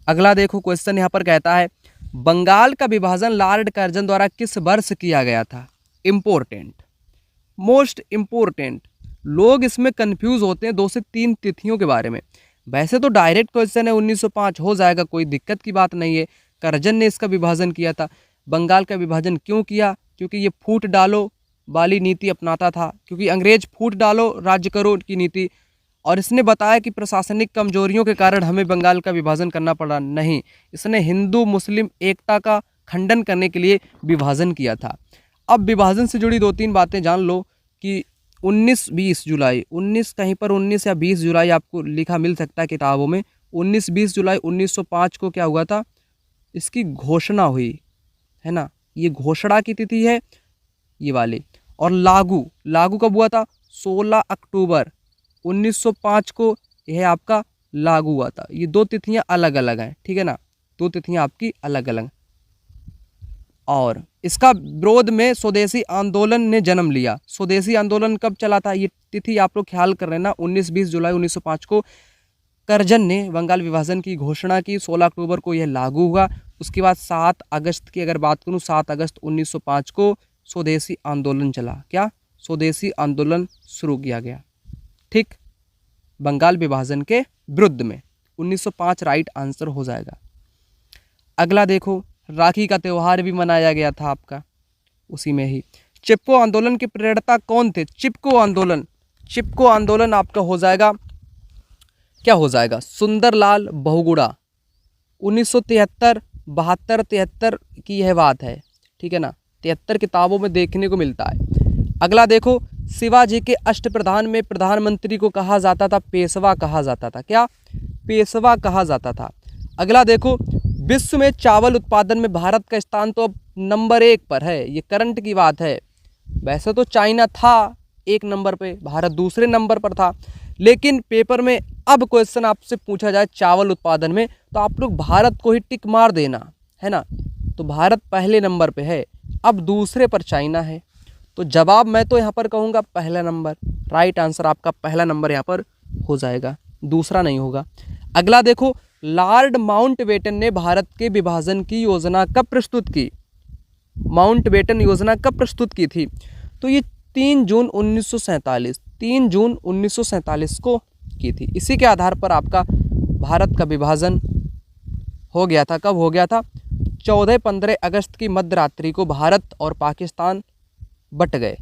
अगला देखो क्वेश्चन यहाँ पर कहता है बंगाल का विभाजन लॉर्ड कर्जन द्वारा किस वर्ष किया गया था? इम्पोर्टेंट, मोस्ट इम्पोर्टेंट, लोग इसमें कंफ्यूज होते हैं 2 से 3 तिथियों के बारे में। वैसे तो डायरेक्ट क्वेश्चन है, 1905 हो जाएगा, कोई दिक्कत की बात नहीं है। कर्जन ने इसका विभाजन किया था। बंगाल का विभाजन क्यों किया? क्योंकि ये फूट डालो वाली नीति अपनाता था, क्योंकि अंग्रेज फूट डालो राज्य करो की नीति, और इसने बताया कि प्रशासनिक कमजोरियों के कारण हमें बंगाल का विभाजन करना पड़ा। नहीं, इसने हिंदू मुस्लिम एकता का खंडन करने के लिए विभाजन किया था। अब विभाजन से जुड़ी 2-3 बातें जान लो कि 19-20 जुलाई, 19 कहीं पर 19 या 20 जुलाई आपको लिखा मिल सकता है किताबों में, 19-20 जुलाई 1905 को क्या हुआ था? इसकी घोषणा हुई है ना, ये घोषणा की तिथि है ये वाली। और लागू कब हुआ था? 16 अक्टूबर 1905 को यह आपका लागू हुआ था। ये 2 तिथियां अलग अलग हैं, ठीक है ना, 2 तिथियां आपकी अलग अलग। और इसका विरोध में स्वदेशी आंदोलन ने जन्म लिया। स्वदेशी आंदोलन कब चला था? ये तिथि आप लोग ख्याल कर लेना, 19-20 जुलाई 1905 को कर्जन ने बंगाल विभाजन की घोषणा की, 16 अक्टूबर को यह लागू हुआ। उसके बाद 7 अगस्त की अगर बात करूँ, 7 अगस्त 1905 को स्वदेशी आंदोलन चला। क्या? स्वदेशी आंदोलन शुरू किया गया, ठीक, बंगाल विभाजन के विरुद्ध में। 1905 राइट आंसर हो जाएगा। अगला देखो, राखी का त्यौहार भी मनाया गया था आपका उसी में ही। चिपको आंदोलन के प्रेरणा कौन थे? चिपको आंदोलन आपका हो जाएगा, क्या हो जाएगा? सुंदरलाल बहुगुणा। 1973, 72, 73 की यह बात है, ठीक है ना, 73 किताबों में देखने को मिलता है। अगला देखो, शिवाजी के अष्टप्रधान में प्रधानमंत्री को कहा जाता था पेशवा कहा जाता था। क्या? पेशवा कहा जाता था। अगला देखो, विश्व में चावल उत्पादन में भारत का स्थान तो अब नंबर 1 पर है, ये करंट की बात है। वैसे तो चाइना था 1 नंबर पे, भारत दूसरे नंबर पर था, लेकिन पेपर में अब क्वेश्चन आपसे पूछा जाए चावल उत्पादन में, तो आप लोग भारत को ही टिक मार देना, है ना। तो भारत पहले नंबर पे है, अब दूसरे पर चाइना है। तो जवाब मैं तो यहाँ पर कहूँगा पहला नंबर। राइट आंसर आपका पहला नंबर यहाँ पर हो जाएगा, दूसरा नहीं होगा। अगला देखो, लॉर्ड माउंटबेटन ने भारत के विभाजन की योजना कब प्रस्तुत की? माउंटबेटन योजना कब प्रस्तुत की थी? तो ये 3 जून 1947 को की थी। इसी के आधार पर आपका भारत का विभाजन हो गया था। कब हो गया था? 14-15 अगस्त की मध्यरात्रि को भारत और पाकिस्तान बट गए।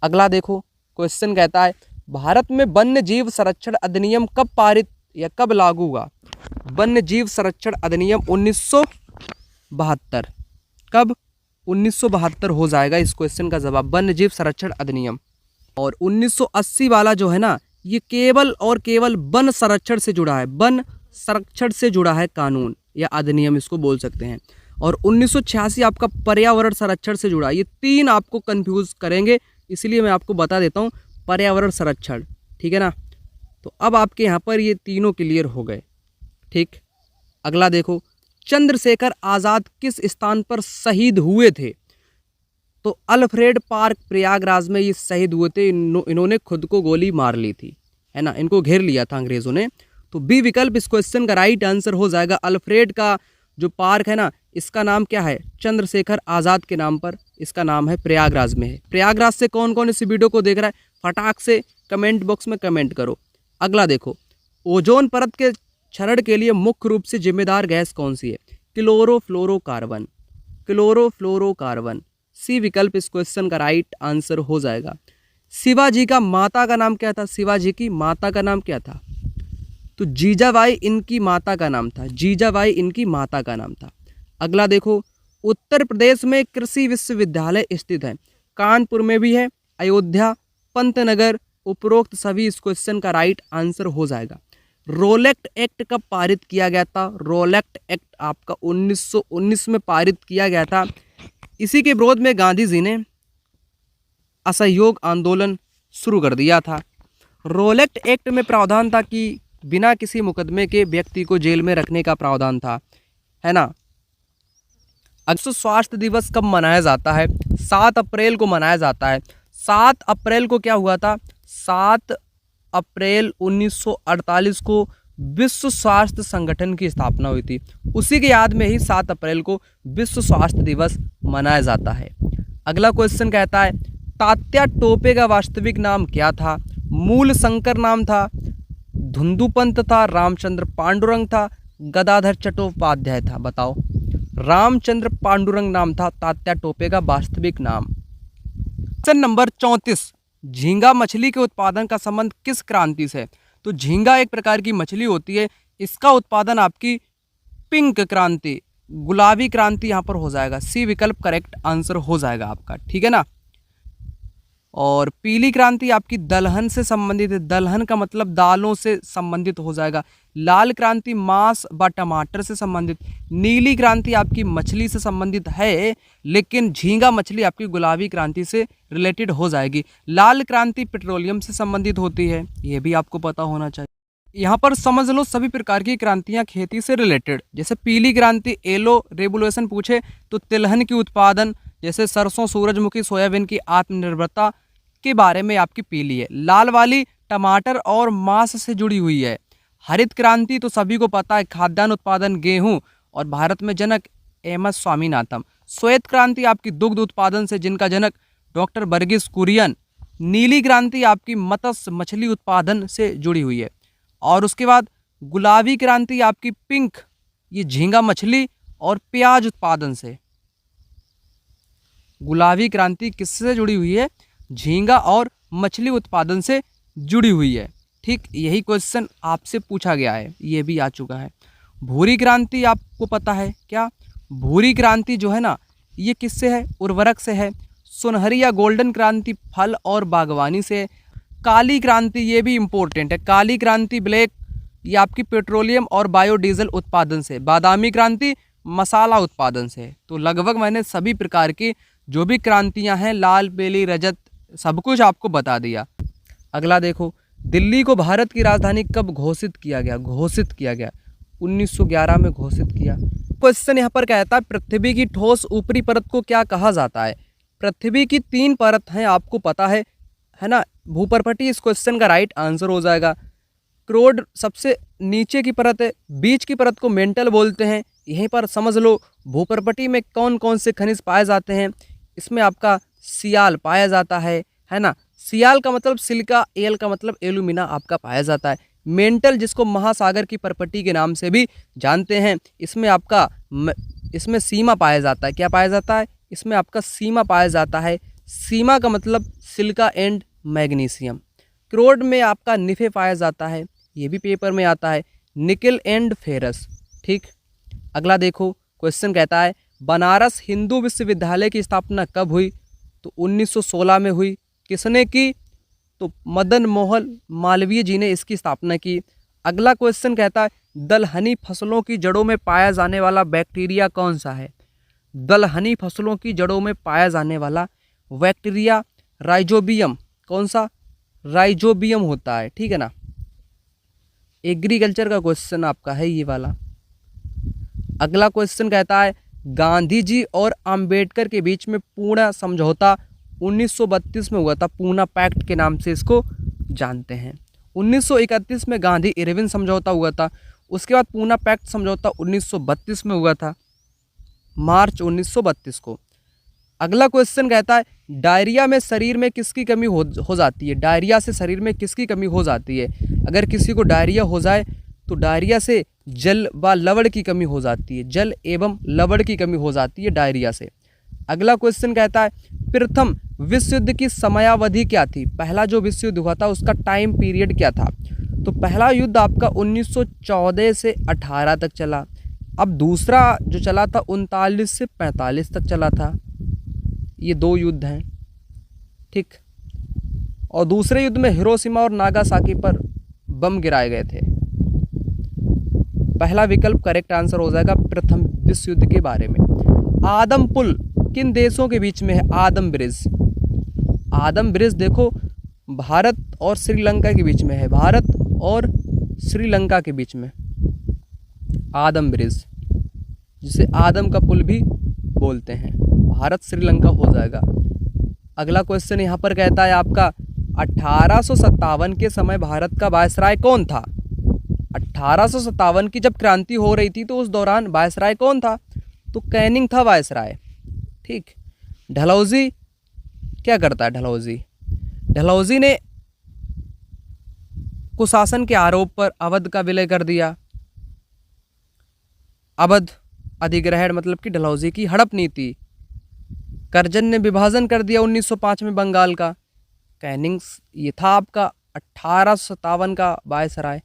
अगला देखो, क्वेश्चन कहता है भारत में वन्य जीव संरक्षण अधिनियम कब पारित या कब लागू हुआ? वन्य जीव संरक्षण अधिनियम 1972। कब? 1972 हो जाएगा इस क्वेश्चन का जवाब, वन्य जीव संरक्षण अधिनियम। और 1980 वाला जो है ना, ये केवल और केवल वन संरक्षण से जुड़ा है, वन संरक्षण से जुड़ा है कानून या अधिनियम इसको बोल सकते हैं। और 1986 आपका पर्यावरण संरक्षण से जुड़ा है। ये 3 आपको कंफ्यूज करेंगे, इसलिए मैं आपको बता देता हूँ पर्यावरण संरक्षण, ठीक है ना। तो अब आपके यहाँ पर ये तीनों क्लियर हो गए, ठीक। अगला देखो, चंद्रशेखर आज़ाद किस स्थान पर शहीद हुए थे? तो अल्फ्रेड पार्क प्रयागराज में ये शहीद हुए थे। इन्होंने खुद को गोली मार ली थी, है ना, इनको घेर लिया था अंग्रेजों ने। तो बी विकल्प इस क्वेश्चन का राइट आंसर हो जाएगा। अल्फ्रेड का जो पार्क है ना, इसका नाम क्या है? चंद्रशेखर आज़ाद के नाम पर इसका नाम है, प्रयागराज में है। प्रयागराज से कौन कौन इस वीडियो को देख रहा है, फटाक से कमेंट बॉक्स में कमेंट करो। अगला देखो, ओजोन परत के क्षरण के लिए मुख्य रूप से जिम्मेदार गैस कौन सी है? क्लोरोफ्लोरोकार्बन। क्लोरोफ्लोरोकार्बन, सी विकल्प इस क्वेश्चन का राइट आंसर हो जाएगा। शिवाजी का माता का नाम क्या था? शिवाजी की माता का नाम क्या था? तो जीजाबाई इनकी माता का नाम था। जीजाबाई इनकी माता का नाम था। अगला देखो, उत्तर प्रदेश में कृषि विश्वविद्यालय स्थित है। कानपुर में भी है, अयोध्या, पंतनगर, उपरोक्त सभी इस क्वेश्चन का राइट आंसर हो जाएगा। रोलेक्ट एक्ट कब पारित किया गया था? रोलेक्ट एक्ट आपका 1919 में पारित किया गया था। इसी के विरोध में गांधी जी ने असहयोग आंदोलन शुरू कर दिया था। रोलेक्ट एक्ट में प्रावधान था कि बिना किसी मुकदमे के व्यक्ति को जेल में रखने का प्रावधान था, है ना। विश्व स्वास्थ्य दिवस कब मनाया जाता है? 7 अप्रैल को मनाया जाता है। 7 अप्रैल को क्या हुआ था? 7 अप्रैल 1948 को विश्व स्वास्थ्य संगठन की स्थापना हुई थी। उसी के याद में ही 7 अप्रैल को विश्व स्वास्थ्य दिवस मनाया जाता है। अगला क्वेश्चन कहता है, तात्या टोपे का वास्तविक नाम क्या था? मूल शंकर नाम था, धुंधुपंत था, रामचंद्र पांडुरंग था, गदाधर चट्टोपाध्याय था? बताओ। रामचंद्र पांडुरंग नाम था तात्या टोपे का वास्तविक नाम। क्वेश्चन नंबर 34, झींगा मछली के उत्पादन का संबंध किस क्रांति से? तो झींगा एक प्रकार की मछली होती है, इसका उत्पादन आपकी पिंक क्रांति, गुलाबी क्रांति यहाँ पर हो जाएगा। सी विकल्प करेक्ट आंसर हो जाएगा आपका, ठीक है ना। और पीली क्रांति आपकी दलहन से संबंधित है, दलहन का मतलब दालों से संबंधित हो जाएगा। लाल क्रांति मांस व टमाटर से संबंधित। नीली क्रांति आपकी मछली से संबंधित है, लेकिन झींगा मछली आपकी गुलाबी क्रांति से रिलेटेड हो जाएगी। लाल क्रांति पेट्रोलियम से संबंधित होती है, ये भी आपको पता होना चाहिए। यहाँ पर समझ लो सभी प्रकार की क्रांतियाँ खेती से रिलेटेड। जैसे पीली क्रांति येलो रेवोल्यूशन पूछे तो तिलहन की उत्पादन, जैसे सरसों, सूरजमुखी, सोयाबीन की आत्मनिर्भरता के बारे में आपकी पीली है। लाल वाली टमाटर और मांस से जुड़ी हुई है। हरित क्रांति तो सभी को पता है, खाद्यान्न उत्पादन, गेहूं, और भारत में जनक एमएस स्वामीनाथन। श्वेत क्रांति आपकी दुग्ध उत्पादन से, जिनका जनक डॉक्टर वर्गीस कुरियन। नीली क्रांति आपकी मत्स्य मछली उत्पादन से जुड़ी हुई है। और उसके बाद गुलाबी क्रांति आपकी पिंक, ये झींगा मछली और प्याज उत्पादन से। गुलाबी क्रांति किससे जुड़ी हुई है? झींगा और मछली उत्पादन से जुड़ी हुई है। ठीक, यही क्वेश्चन आपसे पूछा गया है, ये भी आ चुका है। भूरी क्रांति आपको पता है क्या? भूरी क्रांति जो है ना, ये किससे है? उर्वरक से है। सुनहरी या गोल्डन क्रांति फल और बागवानी से है। काली क्रांति, ये भी इम्पोर्टेंट है, काली क्रांति ब्लैक, ये आपकी पेट्रोलियम और बायोडीजल उत्पादन से। बादामी क्रांति मसाला उत्पादन से। तो लगभग मैंने सभी प्रकार की जो भी क्रांतियां हैं, लाल, पीली, रजत, सब कुछ आपको बता दिया। अगला देखो, दिल्ली को भारत की राजधानी कब घोषित किया गया? घोषित किया गया 1911 में घोषित किया। क्वेश्चन यहाँ पर कहता है, पृथ्वी की ठोस ऊपरी परत को क्या कहा जाता है? पृथ्वी की 3 परत हैं, आपको पता है ना। भूपर्पटी इस क्वेश्चन का राइट आंसर हो जाएगा। क्रोड सबसे नीचे की परत है, बीच की परत को मेंटल बोलते हैं। यहीं पर समझ लो भूपर्पटी में कौन कौन से खनिज पाए जाते हैं। इसमें आपका सियाल पाया जाता है ना। सियाल का मतलब सिलिका, एल का मतलब एल्यूमिना आपका पाया जाता है। मेंटल, जिसको महासागर की परपटी के नाम से भी जानते हैं, इसमें आपका इसमें सीमा पाया जाता है। क्या पाया जाता है? इसमें आपका सीमा पाया जाता है। सीमा का मतलब सिलिका एंड मैग्नीशियम। क्रोड में आपका निफे पाया जाता है, ये भी पेपर में आता है। निकल एंड फेरस। ठीक, अगला देखो, क्वेश्चन कहता है, बनारस हिंदू विश्वविद्यालय की स्थापना कब हुई? तो 1916 में हुई। किसने की? तो मदन मोहन मालवीय जी ने इसकी स्थापना की। अगला क्वेश्चन कहता है, दलहनी फसलों की जड़ों में पाया जाने वाला बैक्टीरिया कौन सा है? दलहनी फसलों की जड़ों में पाया जाने वाला बैक्टीरिया राइजोबियम। कौन सा? राइजोबियम होता है, ठीक है ना। एग्रीकल्चर का क्वेश्चन आपका है ये वाला। अगला क्वेश्चन कहता है गांधी जी और अंबेडकर के बीच में पूना समझौता 1932 में हुआ था। पूना पैक्ट के नाम से इसको जानते हैं। 1931 में गांधी इरविन समझौता हुआ था। उसके बाद पूना पैक्ट समझौता 1932 में हुआ था, मार्च 1932 को। अगला क्वेश्चन कहता है डायरिया में शरीर में किसकी कमी हो जाती है। डायरिया से शरीर में किसकी कमी हो जाती है। अगर किसी को डायरिया हो जाए तो डायरिया से जल व लवण की कमी हो जाती है। जल एवं लवण की कमी हो जाती है डायरिया से। अगला क्वेश्चन कहता है प्रथम विश्व युद्ध की समयावधि क्या थी। पहला जो विश्व युद्ध हुआ था उसका टाइम पीरियड क्या था। तो पहला युद्ध आपका 1914 से 18 तक चला। अब दूसरा जो चला था 39 से 45 तक चला था। ये 2 युद्ध हैं, ठीक। और दूसरे युद्ध में हिरोशिमा और नागासाकी पर बम गिराए गए थे। पहला विकल्प करेक्ट आंसर हो जाएगा प्रथम विश्व युद्ध के बारे में। आदम पुल किन देशों के बीच में है। आदम ब्रिज। आदम ब्रिज देखो भारत और श्रीलंका के बीच में है। भारत और श्रीलंका के बीच में आदम ब्रिज, जिसे आदम का पुल भी बोलते हैं। भारत श्रीलंका हो जाएगा। अगला क्वेश्चन यहाँ पर कहता है आपका 1857 के समय भारत का वायसराय कौन था। 1857 की जब क्रांति हो रही थी तो उस दौरान वायसराय कौन था। तो कैनिंग था वायसराय, ठीक। डलहौजी क्या करता है। डलहौजी ने कुशासन के आरोप पर अवध का विलय कर दिया। अवध अधिग्रहण मतलब कि डलहौजी की हड़प नीति। करजन ने विभाजन कर दिया 1905 में बंगाल का। कैनिंग ये था आपका 1857 का वायसराय।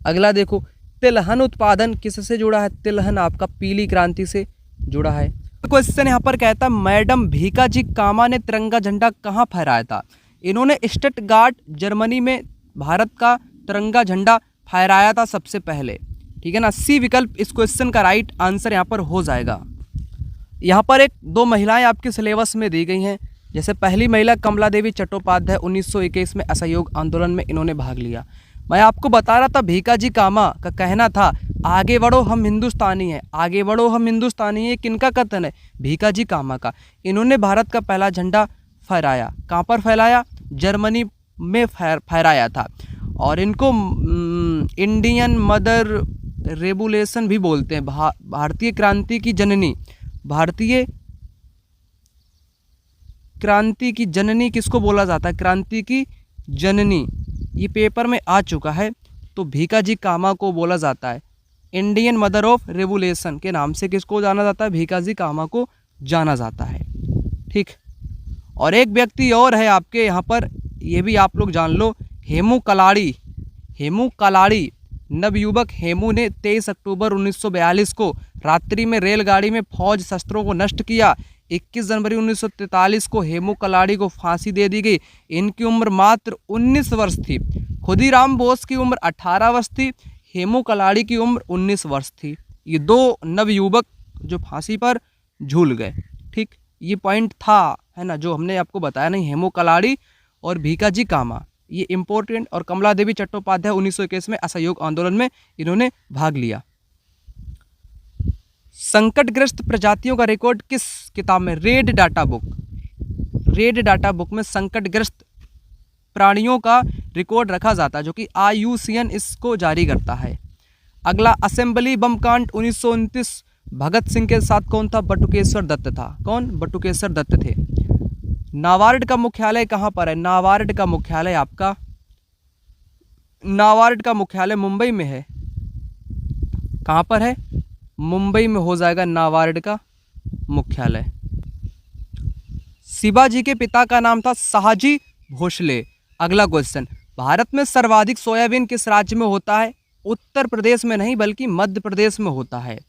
अगला देखो तिलहन उत्पादन किससे जुड़ा है। तिलहन आपका पीली क्रांति से जुड़ा है। क्वेश्चन यहाँ पर कहता है मैडम भीकाजी कामा ने तिरंगा झंडा कहाँ फहराया था। इन्होंने स्टटगार्ट जर्मनी में भारत का तिरंगा झंडा फहराया था सबसे पहले, ठीक है ना। सी विकल्प इस क्वेश्चन का राइट आंसर यहाँ पर हो जाएगा। यहाँ पर 2 महिलाएं आपके सिलेबस में दी गई हैं। जैसे पहली महिला कमला देवी चट्टोपाध्याय 1921 में असहयोग आंदोलन में इन्होंने भाग लिया। मैं आपको बता रहा था भीकाजी कामा का कहना था आगे बढ़ो हम हिंदुस्तानी हैं। आगे बढ़ो हम हिंदुस्तानी हैं, किनका कथन है। भीकाजी कामा का। इन्होंने भारत का पहला झंडा फहराया। कहाँ पर फहराया। जर्मनी में फहराया था। और इनको इंडियन मदर रेवोल्यूशन भी बोलते हैं। भारतीय क्रांति की जननी। भारतीय क्रांति की जननी किसको बोला जाता है। क्रांति की जननी ये पेपर में आ चुका है। तो भीकाजी कामा को बोला जाता है इंडियन मदर ऑफ रेवोल्यूशन के नाम से किसको जाना जाता है। भीकाजी कामा को जाना जाता है, ठीक। और एक व्यक्ति और है आपके यहाँ पर, ये भी आप लोग जान लो, हेमू कलाड़ी। हेमू कलाड़ी नवयुवक हेमू ने 23 अक्टूबर 1942 को रात्रि में रेलगाड़ी में फौज शस्त्रों को नष्ट किया। 21 जनवरी 1943 को हेमू कलाड़ी को फांसी दे दी गई। इनकी उम्र मात्र 19 वर्ष थी। खुदीराम बोस की उम्र 18 वर्ष थी। हेमू कलाड़ी की उम्र 19 वर्ष थी। ये 2 नवयुवक जो फांसी पर झूल गए, ठीक। ये पॉइंट था, है ना, जो हमने आपको बताया नहीं। हेमू कलाड़ी और भीकाजी कामा ये इम्पोर्टेंट। और कमला देवी चट्टोपाध्याय 1921 में असहयोग आंदोलन में इन्होंने भाग लिया। संकटग्रस्त प्रजातियों का रिकॉर्ड किस किताब में। Red data book. Red data book में संकटग्रस्त प्राणियों का रिकॉर्ड रखा जाता है, जो कि IUCN इसको जारी करता है। अगला असेंबली बम कांड 1929 भगत सिंह के साथ कौन था। बटुकेश्वर दत्त था। कौन। बटुकेश्वर दत्त थे। नाबार्ड का मुख्यालय कहाँ पर है। नाबार्ड का मुख्यालय आपका, नाबार्ड का मुख्यालय मुंबई में है। कहाँ पर है। मुंबई में हो जाएगा नाबार्ड का मुख्यालय। शिवाजी के पिता का नाम था शाहजी भोसले। अगला क्वेश्चन भारत में सर्वाधिक सोयाबीन किस राज्य में होता है। उत्तर प्रदेश में नहीं बल्कि मध्य प्रदेश में होता है।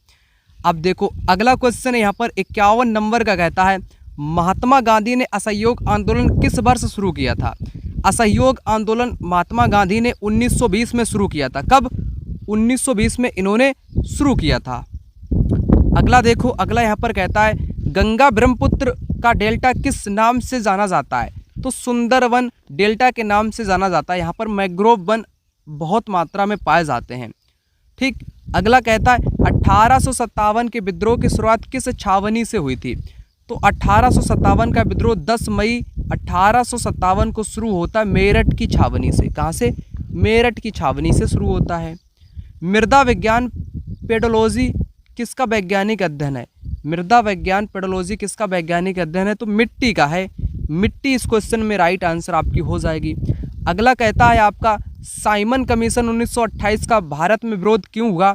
अब देखो अगला क्वेश्चन यहाँ पर 51 नंबर का कहता है महात्मा गांधी ने असहयोग आंदोलन किस वर्ष शुरू किया था। असहयोग आंदोलन महात्मा गांधी ने 1920 में शुरू किया था। कब। 1920 में इन्होंने शुरू किया था। अगला देखो, अगला यहाँ पर कहता है गंगा ब्रह्मपुत्र का डेल्टा किस नाम से जाना जाता है। तो सुंदरवन डेल्टा के नाम से जाना जाता है। यहाँ पर मैंग्रोव वन बहुत मात्रा में पाए जाते हैं, ठीक। अगला कहता है 1857 के विद्रोह की शुरुआत किस छावनी से हुई थी? तो 1857 का विद्रोह 10 मई 1857 को शुरू होता है मेरठ की छावनी से। कहाँ से? मेरठ की छावनी से शुरू होता है। मृदा विज्ञान पेडोलॉजी किसका वैज्ञानिक अध्ययन है? मृदा विज्ञान पेडोलॉजी किसका वैज्ञानिक अध्ययन है? तो मिट्टी का है। मिट्टी इस क्वेश्चन में राइट आंसर आपकी हो जाएगी। अगला कहता है आपका साइमन कमीशन 1928 का भारत में विरोध क्यों हुआ?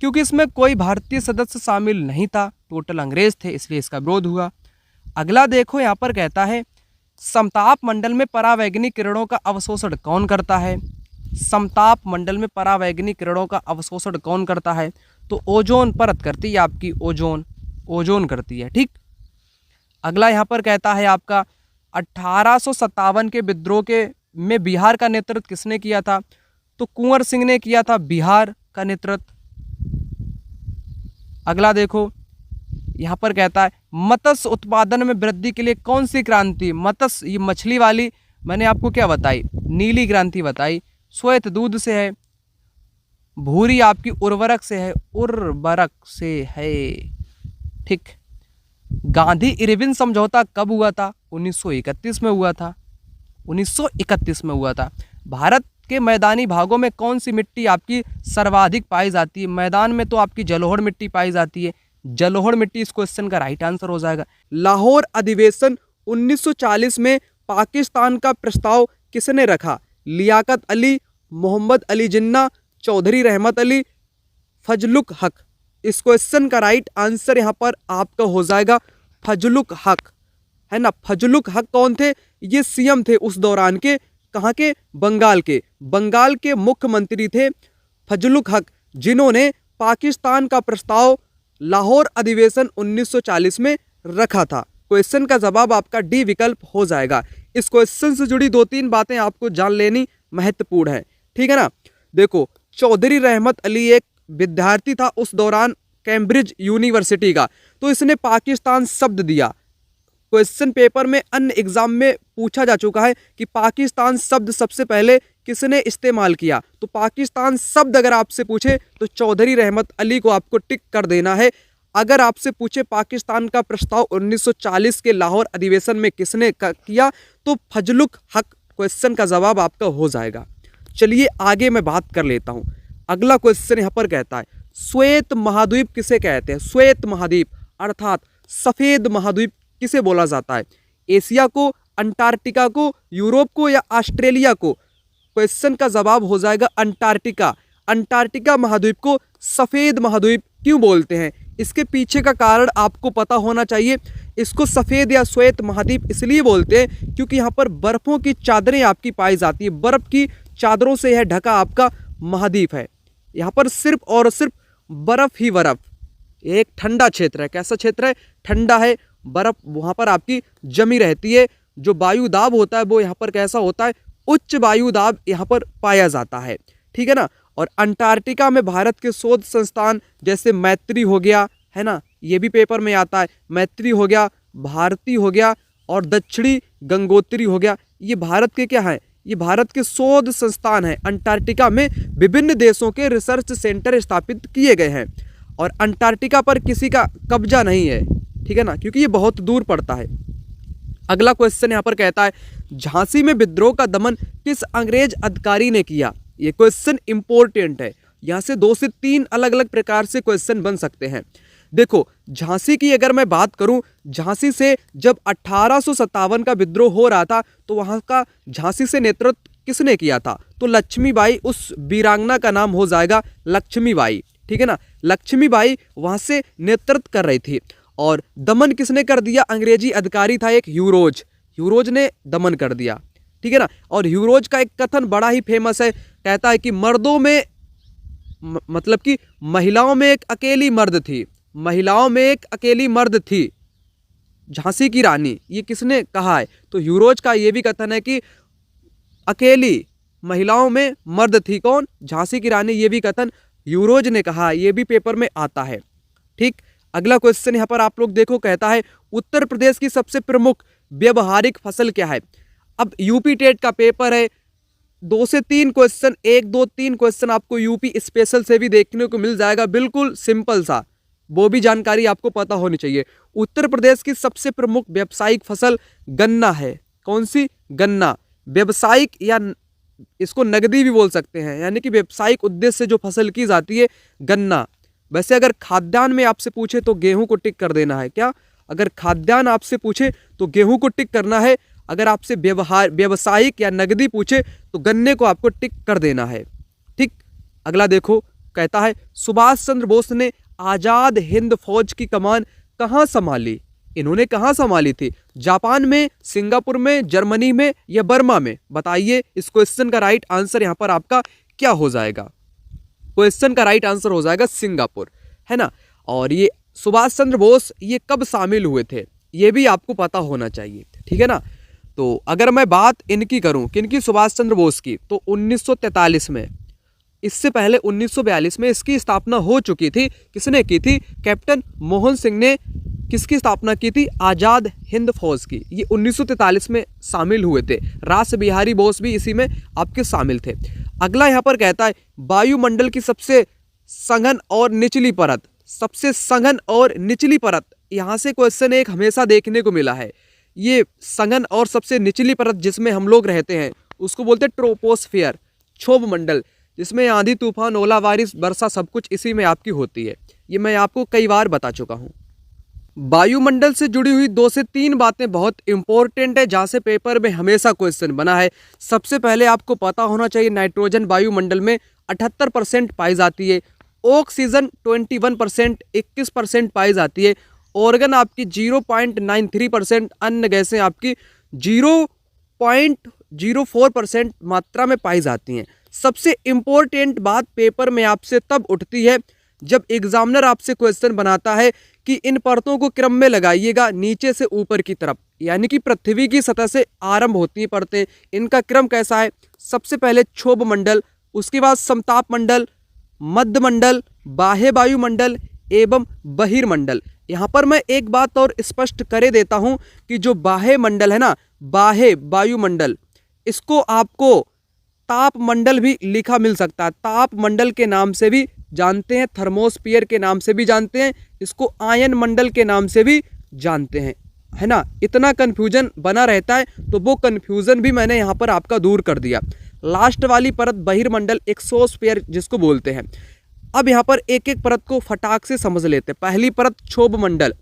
क्योंकि इसमें कोई भारतीय सदस्य शामिल नहीं था, टोटल अंग्रेज थे, इसलिए इसका विरोध हुआ। अगला देखो यहाँ पर कहता है समताप मंडल में परावैंगनी किरणों का अवशोषण कौन करता है? समताप मंडल में परावैंगनी किरणों का अवशोषण कौन करता है? तो ओजोन परत करती है आपकी, ओजोन करती है। ठीक। अगला यहाँ पर कहता है आपका 1857 के विद्रोह के में बिहार का नेतृत्व किसने किया था? तो कुंवर सिंह ने किया था बिहार का नेतृत्व। अगला देखो यहाँ पर कहता है मत्स्य उत्पादन में वृद्धि के लिए कौन सी क्रांति? मत्स्य, ये मछली वाली मैंने आपको क्या बताई? नीली क्रांति बताई। श्वेत दूध से है, भूरी आपकी उर्वरक से है। ठीक। गांधी इरविन समझौता कब हुआ था? 1931 में हुआ था। 1931 में हुआ था। भारत के मैदानी भागों में कौन सी मिट्टी आपकी सर्वाधिक पाई जाती है? मैदान में तो आपकी जलोढ़ मिट्टी पाई जाती है। जलोढ़ मिट्टी इस क्वेश्चन का राइट आंसर हो जाएगा। लाहौर अधिवेशन 1940 में पाकिस्तान का प्रस्ताव किसने रखा? लियाकत अली, मोहम्मद अली जिन्ना, चौधरी रहमत अली, फजलुल हक। इस क्वेश्चन का राइट आंसर यहाँ पर आपका हो जाएगा फजलुल हक, है ना। फजलुल हक कौन थे? ये सीएम थे उस दौरान के, कहाँ के? बंगाल के मुख्यमंत्री थे फजलुल हक, जिन्होंने पाकिस्तान का प्रस्ताव लाहौर अधिवेशन 1940 में रखा था। क्वेश्चन का जवाब आपका डी विकल्प हो जाएगा। इस क्वेश्चन से जुड़ी 2-3 बातें आपको जान लेनी महत्वपूर्ण है, ठीक है ना। देखो, चौधरी रहमत अली एक विद्यार्थी था उस दौरान कैम्ब्रिज यूनिवर्सिटी का, तो इसने पाकिस्तान शब्द दिया। क्वेश्चन पेपर में अन्य एग्जाम में पूछा जा चुका है कि पाकिस्तान शब्द सबसे पहले किसने इस्तेमाल किया। तो पाकिस्तान शब्द अगर आपसे पूछे तो चौधरी रहमत अली को आपको टिक कर देना है। अगर आपसे पूछे पाकिस्तान का प्रस्ताव 1940 के लाहौर अधिवेशन में किसने किया, तो फजलुल हक क्वेश्चन का जवाब आपका हो जाएगा। चलिए आगे मैं बात कर लेता हूं। अगला क्वेश्चन यहाँ पर कहता है श्वेत महाद्वीप किसे कहते हैं? श्वेत महाद्वीप अर्थात सफेद महाद्वीप किसे बोला जाता है? एशिया को, अंटार्कटिका को, यूरोप को या ऑस्ट्रेलिया को? क्वेश्चन का जवाब हो जाएगा अंटार्कटिका। अंटार्कटिका महाद्वीप को सफेद महाद्वीप क्यों बोलते हैं? इसके पीछे का कारण आपको पता होना चाहिए। इसको सफेद या श्वेत महाद्वीप इसलिए बोलते हैं क्योंकि यहाँ पर बर्फों की चादरें आपकी पाई जाती है। बर्फ की चादरों से यह ढका आपका महाद्वीप है। यहाँ पर सिर्फ और सिर्फ बर्फ ही बर्फ। एक ठंडा क्षेत्र है। कैसा क्षेत्र है? ठंडा है। बर्फ वहाँ पर आपकी जमी रहती है। जो वायु दाब होता है वो यहाँ पर कैसा होता है? उच्च वायु दाब यहाँ पर पाया जाता है, ठीक है ना। और अंटार्कटिका में भारत के शोध संस्थान जैसे मैत्री हो गया, है ना, ये भी पेपर में आता है। मैत्री हो गया, भारती हो गया और दक्षिणी गंगोत्री हो गया। ये भारत के क्या है? ये भारत के शोध संस्थान है। अंटार्कटिका में विभिन्न देशों के रिसर्च सेंटर स्थापित किए गए हैं और अंटार्कटिका पर किसी का कब्जा नहीं है, ठीक है ना, क्योंकि ये बहुत दूर पड़ता है। अगला क्वेश्चन यहाँ पर कहता है झांसी में विद्रोह का दमन किस अंग्रेज अधिकारी ने किया? ये क्वेश्चन इंपॉर्टेंट है। यहाँ से 2 से 3 अलग अलग प्रकार से क्वेश्चन बन सकते हैं। देखो, झांसी की अगर मैं बात करूं, झांसी से जब 1857 का विद्रोह हो रहा था तो वहां का झांसी से नेतृत्व किसने किया था? तो लक्ष्मीबाई। उस वीरांगना का नाम हो जाएगा लक्ष्मीबाई, ठीक है ना। लक्ष्मीबाई वहां से नेतृत्व कर रही थी। और दमन किसने कर दिया? अंग्रेजी अधिकारी था एक ह्यूरोज ने दमन कर दिया, ठीक है ना। और ह्यूरोज का एक कथन बड़ा ही फेमस है। कहता है कि मर्दों में मतलब कि महिलाओं में एक अकेली मर्द थी, महिलाओं में एक अकेली मर्द थी झांसी की रानी। ये किसने कहा है? तो ह्यूरोज का ये भी कथन है कि अकेली महिलाओं में मर्द थी। कौन? झांसी की रानी। ये भी कथन ह्यूरोज ने कहा, ये भी पेपर में आता है, ठीक। अगला क्वेश्चन यहाँ पर आप लोग देखो, कहता है उत्तर प्रदेश की सबसे प्रमुख व्यवहारिक फसल क्या है? अब यूपी टेट का पेपर है, 2 से 3 क्वेश्चन, 1 2 3 क्वेश्चन आपको यूपी स्पेशल से भी देखने को मिल जाएगा, बिल्कुल सिंपल सा, वो भी जानकारी आपको पता होनी चाहिए। उत्तर प्रदेश की सबसे प्रमुख व्यावसायिक फसल गन्ना है। कौन सी? गन्ना। व्यावसायिक या इसको नगदी भी बोल सकते हैं, यानी कि व्यावसायिक उद्देश्य से जो फसल की जाती है, गन्ना। वैसे अगर खाद्यान्न में आपसे पूछे तो गेहूं को टिक कर देना है। क्या? अगर खाद्यान्न आपसे पूछे तो गेहूं को टिक करना है। अगर आपसे व्यावसायिक या नगदी पूछे तो गन्ने को आपको टिक कर देना है। ठीक। अगला देखो, कहता है सुभाष चंद्र बोस ने आजाद हिंद फौज की कमान कहां संभाली? इन्होंने कहां संभाली थी? जापान में, सिंगापुर में, जर्मनी में या बर्मा में? बताइए, इस क्वेश्चन का राइट आंसर यहां पर आपका क्या हो जाएगा? क्वेश्चन का राइट आंसर हो जाएगा सिंगापुर, है ना। और ये सुभाष चंद्र बोस ये कब शामिल हुए थे, ये भी आपको पता होना चाहिए, ठीक है ना। तो अगर मैं बात इनकी करूं, किनकी? सुभाष चंद्र बोस की, तो 1943 में, इससे पहले 1942 में इसकी स्थापना हो चुकी थी। किसने की थी? कैप्टन मोहन सिंह ने किसकी स्थापना की थी? आजाद हिंद फौज की। ये 1943 में शामिल हुए थे। रास बिहारी बोस भी इसी में आपके शामिल थे। अगला यहाँ पर कहता है वायुमंडल की सबसे सघन और निचली परत। सबसे सघन और निचली परत, यहाँ से क्वेश्चन एक हमेशा देखने को मिला है। ये सघन और सबसे निचली परत जिसमें हम लोग रहते हैं उसको बोलते हैं ट्रोपोस्फियर, क्षोभ मंडल, जिसमें आंधी तूफान, ओला बारिश, वर्षा सब कुछ इसी में आपकी होती है। ये मैं आपको कई बार बता चुका हूँ। वायुमंडल से जुड़ी हुई 2 से 3 बातें बहुत इंपॉर्टेंट है, जहाँ से पेपर में हमेशा क्वेश्चन बना है। सबसे पहले आपको पता होना चाहिए नाइट्रोजन वायुमंडल में 78% पाई जाती है, ऑक्सीजन 21%, 21% पाई जाती है, ऑर्गन आपकी 0.93%, अन्य गैसें आपकी 0.04% मात्रा में पाई जाती हैं। सबसे इंपॉर्टेंट बात पेपर में आपसे तब उठती है जब एग्जामिनर आपसे क्वेश्चन बनाता है कि इन परतों को क्रम में लगाइएगा नीचे से ऊपर की तरफ, यानी कि पृथ्वी की सतह से आरंभ होती हैं परतें। इनका क्रम कैसा है? सबसे पहले क्षोभ मंडल, उसके बाद समताप मंडल, मध्य मंडल, बाह्य वायुमंडल एवं बहिर्मंडल। यहाँ पर मैं एक बात और स्पष्ट करे देता हूँ कि जो बाह्य मंडल है ना, बाह्य वायुमंडल, इसको आपको ताप मंडल भी लिखा मिल सकता है। ताप मंडल के नाम से भी जानते हैं, थर्मोस्फीयर के नाम से भी जानते हैं, इसको आयन मंडल के नाम से भी जानते हैं, है ना। इतना कंफ्यूजन बना रहता है, तो वो कंफ्यूजन भी मैंने यहाँ पर आपका दूर कर दिया। लास्ट वाली परत बहिर्मंडल, एक्सोस्फीयर जिसको बोलते हैं। अब यहाँ पर एक एक परत को फटाक से समझ लेते हैं। पहली परत क्षोभ मंडल,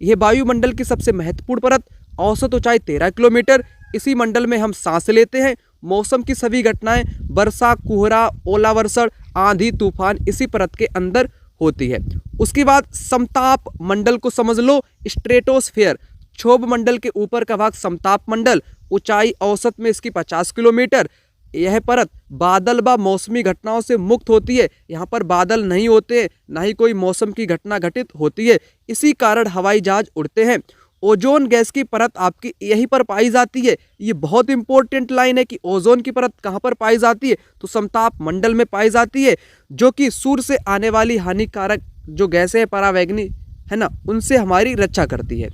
यह वायुमंडल की सबसे महत्वपूर्ण परत, औसत ऊंचाई 13 किलोमीटर। इसी मंडल में हम सांस लेते हैं। मौसम की सभी घटनाएं, वर्षा, कोहरा, ओलावर्षण, आंधी, तूफान इसी परत के अंदर होती है। उसके बाद समताप मंडल को समझ लो, स्ट्रेटोस्फीयर, क्षोभ मंडल के ऊपर का भाग समताप मंडल, ऊंचाई औसत में इसकी 50 किलोमीटर। यह परत बादल व मौसमी घटनाओं से मुक्त होती है। यहाँ पर बादल नहीं होते, ना ही कोई मौसम की घटना घटित होती है, इसी कारण हवाई जहाज उड़ते हैं। ओजोन गैस की परत आपकी यहीं पर पाई जाती है। ये बहुत इंपॉर्टेंट लाइन है कि ओजोन की परत कहाँ पर पाई जाती है, तो समताप मंडल में पाई जाती है, जो कि सूर्य से आने वाली हानिकारक जो गैसें परावैगनी है ना, उनसे हमारी रक्षा करती है।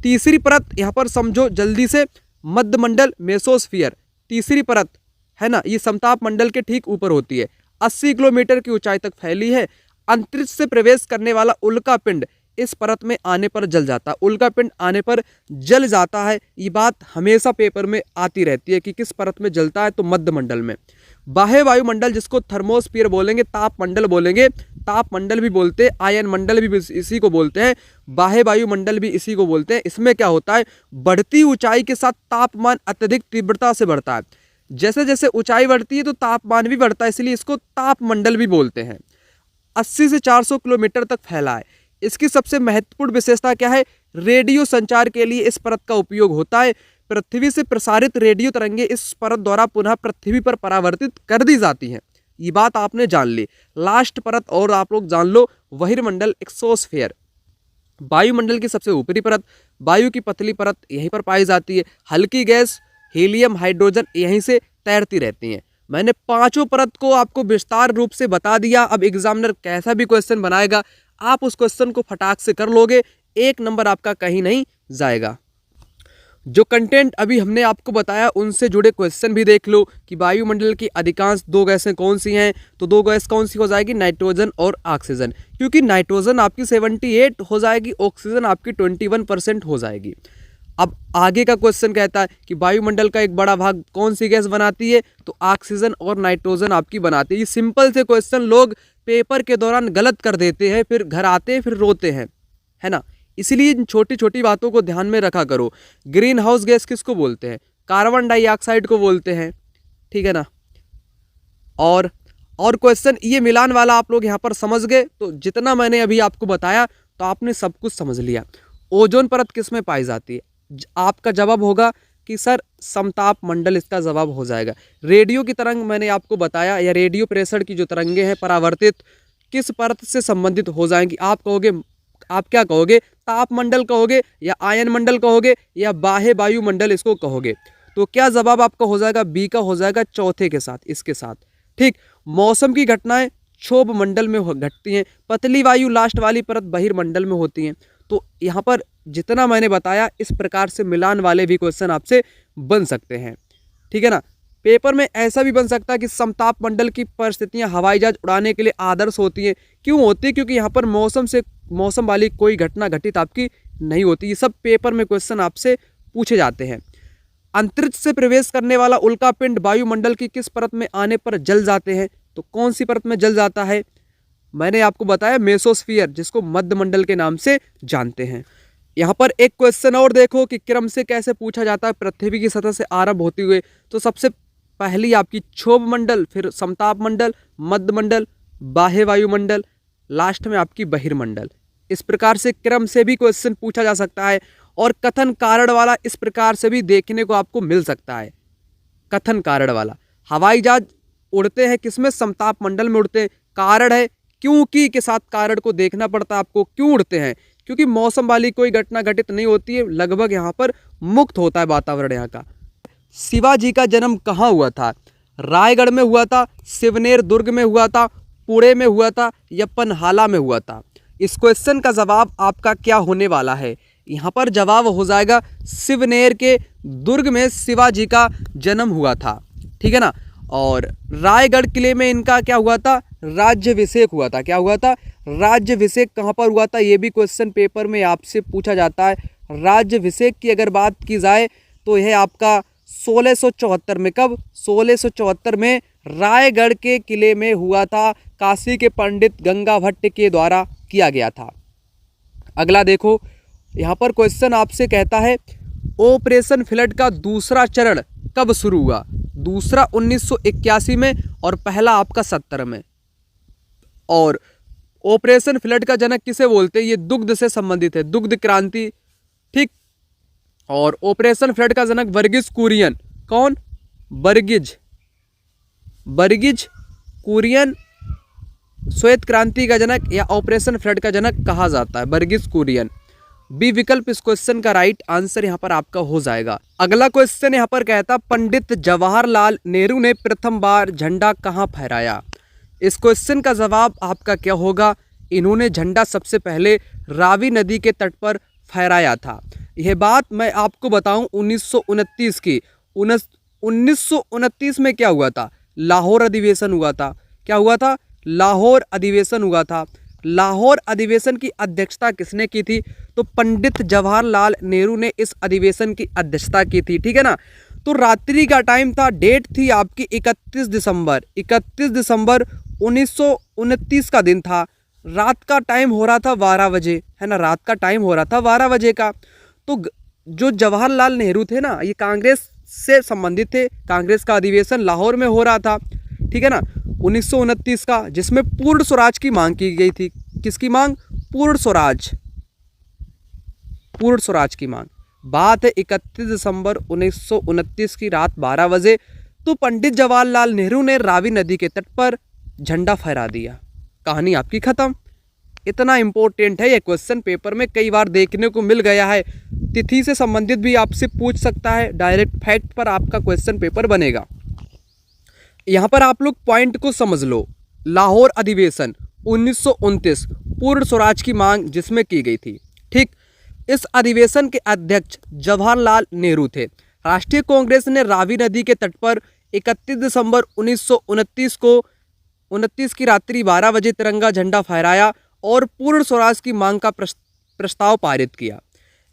तीसरी परत यहाँ पर समझो जल्दी से, मध्य मंडल, मेसोस्फीयर, तीसरी परत है ना, ये समताप मंडल के ठीक ऊपर होती है, 80 किलोमीटर की ऊंचाई तक फैली है। अंतरिक्ष से प्रवेश करने वाला उल्का पिंड इस परत में आने पर जल जाता है। उल्का पिंड आने पर जल जाता है, ये बात हमेशा पेपर में आती रहती है कि किस परत में जलता है, तो मध्य मंडल में। बाह्य वायुमंडल जिसको थर्मोस्फीयर बोलेंगे, ताप मंडल बोलेंगे, ताप मंडल भी बोलते हैं, आयन मंडल भी इसी को बोलते हैं, बाह्य वायुमंडल भी इसी को बोलते हैं। इसमें क्या होता है, बढ़ती ऊंचाई के साथ तापमान अत्यधिक तीव्रता से बढ़ता है। जैसे जैसे ऊंचाई बढ़ती है तो तापमान भी बढ़ता है, इसलिए इसको ताप मंडल भी बोलते हैं। 80 से 400 किलोमीटर तक फैला है। इसकी सबसे महत्वपूर्ण विशेषता क्या है, रेडियो संचार के लिए इस परत का उपयोग होता है। पृथ्वी से प्रसारित रेडियो तरंगे इस परत द्वारा पुनः पृथ्वी पर परावर्तित कर दी जाती हैं। ये बात आपने जान ली। लास्ट परत और आप लोग जान लो, बहिर्मंडल, एक्सोस्फीयर, वायुमंडल की सबसे ऊपरी परत, वायु की पतली परत यहीं पर पाई जाती है। हल्की गैस, हीलियम, हाइड्रोजन यहीं से तैरती रहती हैं। मैंने पांचों परत को आपको विस्तार रूप से बता दिया। अब एग्जामिनर कैसा भी क्वेश्चन बनाएगा, आप उस क्वेश्चन को फटाक से कर लोगे, 1 नंबर आपका कहीं नहीं जाएगा। जो कंटेंट अभी हमने आपको बताया उनसे जुड़े क्वेश्चन भी देख लो कि वायुमंडल की अधिकांश 2 गैसें कौन सी हैं, तो 2 गैस कौन सी हो जाएगी, नाइट्रोजन और ऑक्सीजन, क्योंकि नाइट्रोजन आपकी 78 हो जाएगी, ऑक्सीजन आपकी 21% हो जाएगी। अब आगे का क्वेश्चन कहता है कि वायुमंडल का एक बड़ा भाग कौन सी गैस बनाती है, तो ऑक्सीजन और नाइट्रोजन आपकी बनाती है। ये सिंपल से क्वेश्चन लोग पेपर के दौरान गलत कर देते हैं, फिर घर आते हैं फिर रोते हैं, है ना। इसलिए इन छोटी छोटी बातों को ध्यान में रखा करो। ग्रीन हाउस गैस किसको बोलते हैं, कार्बन डाइऑक्साइड को बोलते हैं, ठीक है ना। और क्वेश्चन ये मिलान वाला आप लोग यहाँ पर समझ गए, तो जितना मैंने अभी आपको बताया तो आपने सब कुछ समझ लिया। ओजोन परत किस में पाई जाती है, आपका जवाब होगा कि सर समताप मंडल, इसका जवाब हो जाएगा। रेडियो की तरंग मैंने आपको बताया, या रेडियो प्रेषण की जो तरंगे हैं परावर्तित किस परत से संबंधित हो जाएंगी, आप कहोगे, आप क्या कहोगे, ताप मंडल कहोगे या आयन मंडल कहोगे या बाह्य वायुमंडल इसको कहोगे। तो क्या जवाब आपका हो जाएगा, बी का हो जाएगा चौथे के साथ, इसके साथ, ठीक। मौसम की घटनाएं क्षोभ मंडल में घटती हैं, पतली वायु लास्ट वाली परत बहिर्मंडल में होती हैं। तो यहाँ पर जितना मैंने बताया इस प्रकार से मिलान वाले भी क्वेश्चन आपसे बन सकते हैं, ठीक है ना। पेपर में ऐसा भी बन सकता है कि समताप मंडल की परिस्थितियां हवाई जहाज उड़ाने के लिए आदर्श होती हैं। क्यों होती है, क्योंकि यहाँ पर मौसम वाली कोई घटना घटित आपकी नहीं होती। ये सब पेपर में क्वेश्चन आपसे पूछे जाते हैं। अंतरिक्ष से प्रवेश करने वाला उल्कापिंड वायुमंडल की किस परत में आने पर जल जाते हैं, तो कौन सी परत में जल जाता है, मैंने आपको बताया मेसोस्फीयर, जिसको मध्य मंडल के नाम से जानते हैं। यहाँ पर एक क्वेश्चन और देखो कि क्रम से कैसे पूछा जाता है पृथ्वी की सतह से आरंभ होते हुए। तो सबसे पहली आपकी क्षोभ मंडल, फिर समताप मंडल, मध्य मंडल, बाह्य वायुमंडल, लास्ट में आपकी बहिर्मंडल। इस प्रकार से क्रम से भी क्वेश्चन पूछा जा सकता है। और कथन कारण वाला इस प्रकार से भी देखने को आपको मिल सकता है। कथन कारण वाला, हवाई जहाज उड़ते हैं किसमें, समताप मंडल में उड़ते हैं। कारण है क्योंकि के साथ कारण को देखना पड़ता है आपको, क्यों उड़ते हैं, क्योंकि मौसम वाली कोई घटना घटित नहीं होती है, लगभग यहाँ पर मुक्त होता है वातावरण यहाँ का। शिवाजी का जन्म कहाँ हुआ था, रायगढ़ में हुआ था, शिवनेर दुर्ग में हुआ था, पुणे में हुआ था या पन्हाला में हुआ था। इस क्वेश्चन का जवाब आपका क्या होने वाला है, यहाँ पर जवाब हो जाएगा शिवनेर के दुर्ग में शिवाजी का जन्म हुआ था, ठीक है ना। और रायगढ़ किले में इनका क्या हुआ था, राज्याभिषेक हुआ था। क्या हुआ था, राज्याभिषेक कहाँ पर हुआ था, ये भी क्वेश्चन पेपर में आपसे पूछा जाता है। राज्याभिषेक की अगर बात की जाए तो यह आपका 1674 में, कब, 1674 में रायगढ़ के किले में हुआ था। काशी के पंडित गंगा भट्ट के द्वारा किया गया था। अगला देखो, यहाँ पर क्वेश्चन आपसे कहता है ऑपरेशन फ्लड का दूसरा चरण कब शुरू हुआ, दूसरा 1981 में और पहला आपका 70 में। और ऑपरेशन फ्लड का जनक किसे बोलते हैं, ये दुग्ध से संबंधित है, दुग्ध क्रांति, ठीक। और ऑपरेशन फ्लड का जनक वर्गीज कुरियन, कौन, वर्गीज कुरियन श्वेत क्रांति का जनक या ऑपरेशन फ्लड का जनक कहा जाता है, वर्गीज कुरियन। बी विकल्प इस क्वेश्चन का राइट आंसर यहाँ पर आपका हो जाएगा। अगला क्वेश्चन यहाँ पर कहता, पंडित जवाहरलाल नेहरू ने प्रथम बार झंडा कहाँ फहराया। इस क्वेश्चन का जवाब आपका क्या होगा, इन्होंने झंडा सबसे पहले रावी नदी के तट पर फहराया था। यह बात मैं आपको बताऊं 1929 की, 1929 में क्या हुआ था, लाहौर अधिवेशन हुआ था। क्या हुआ था, लाहौर अधिवेशन हुआ था। लाहौर अधिवेशन की अध्यक्षता किसने की थी, तो पंडित जवाहरलाल नेहरू ने इस अधिवेशन की अध्यक्षता की थी, ठीक है ना। तो रात्रि का टाइम था, डेट थी आपकी 31 दिसंबर 1929 का दिन था। रात का टाइम हो रहा था 12 बजे, है ना, रात का टाइम हो रहा था 12 बजे का। तो जो जवाहरलाल नेहरू थे ना, ये कांग्रेस से संबंधित थे, कांग्रेस का अधिवेशन लाहौर में हो रहा था, ठीक है ना, 1929 का, जिसमें पूर्ण स्वराज की मांग की गई थी। किसकी मांग, पूर्ण स्वराज की मांग। बात है 31 दिसंबर 1929 की रात 12 बजे। तो पंडित जवाहरलाल नेहरू ने रावी नदी के तट पर झंडा फहरा दिया, कहानी आपकी खत्म। इतना इंपॉर्टेंट है ये क्वेश्चन, पेपर में कई बार देखने को मिल गया है। तिथि से संबंधित भी आपसे पूछ सकता है, डायरेक्ट फैक्ट पर आपका क्वेश्चन पेपर बनेगा। यहाँ पर आप लोग पॉइंट को समझ लो। लाहौर अधिवेशन 1929, पूर्ण स्वराज की मांग जिसमें की गई थी, ठीक। इस अधिवेशन के अध्यक्ष जवाहरलाल नेहरू थे। राष्ट्रीय कांग्रेस ने रावी नदी के तट पर 31 दिसंबर 1929 की रात्रि 12 बजे तिरंगा झंडा फहराया और पूर्ण स्वराज की मांग का प्रस्ताव पारित किया।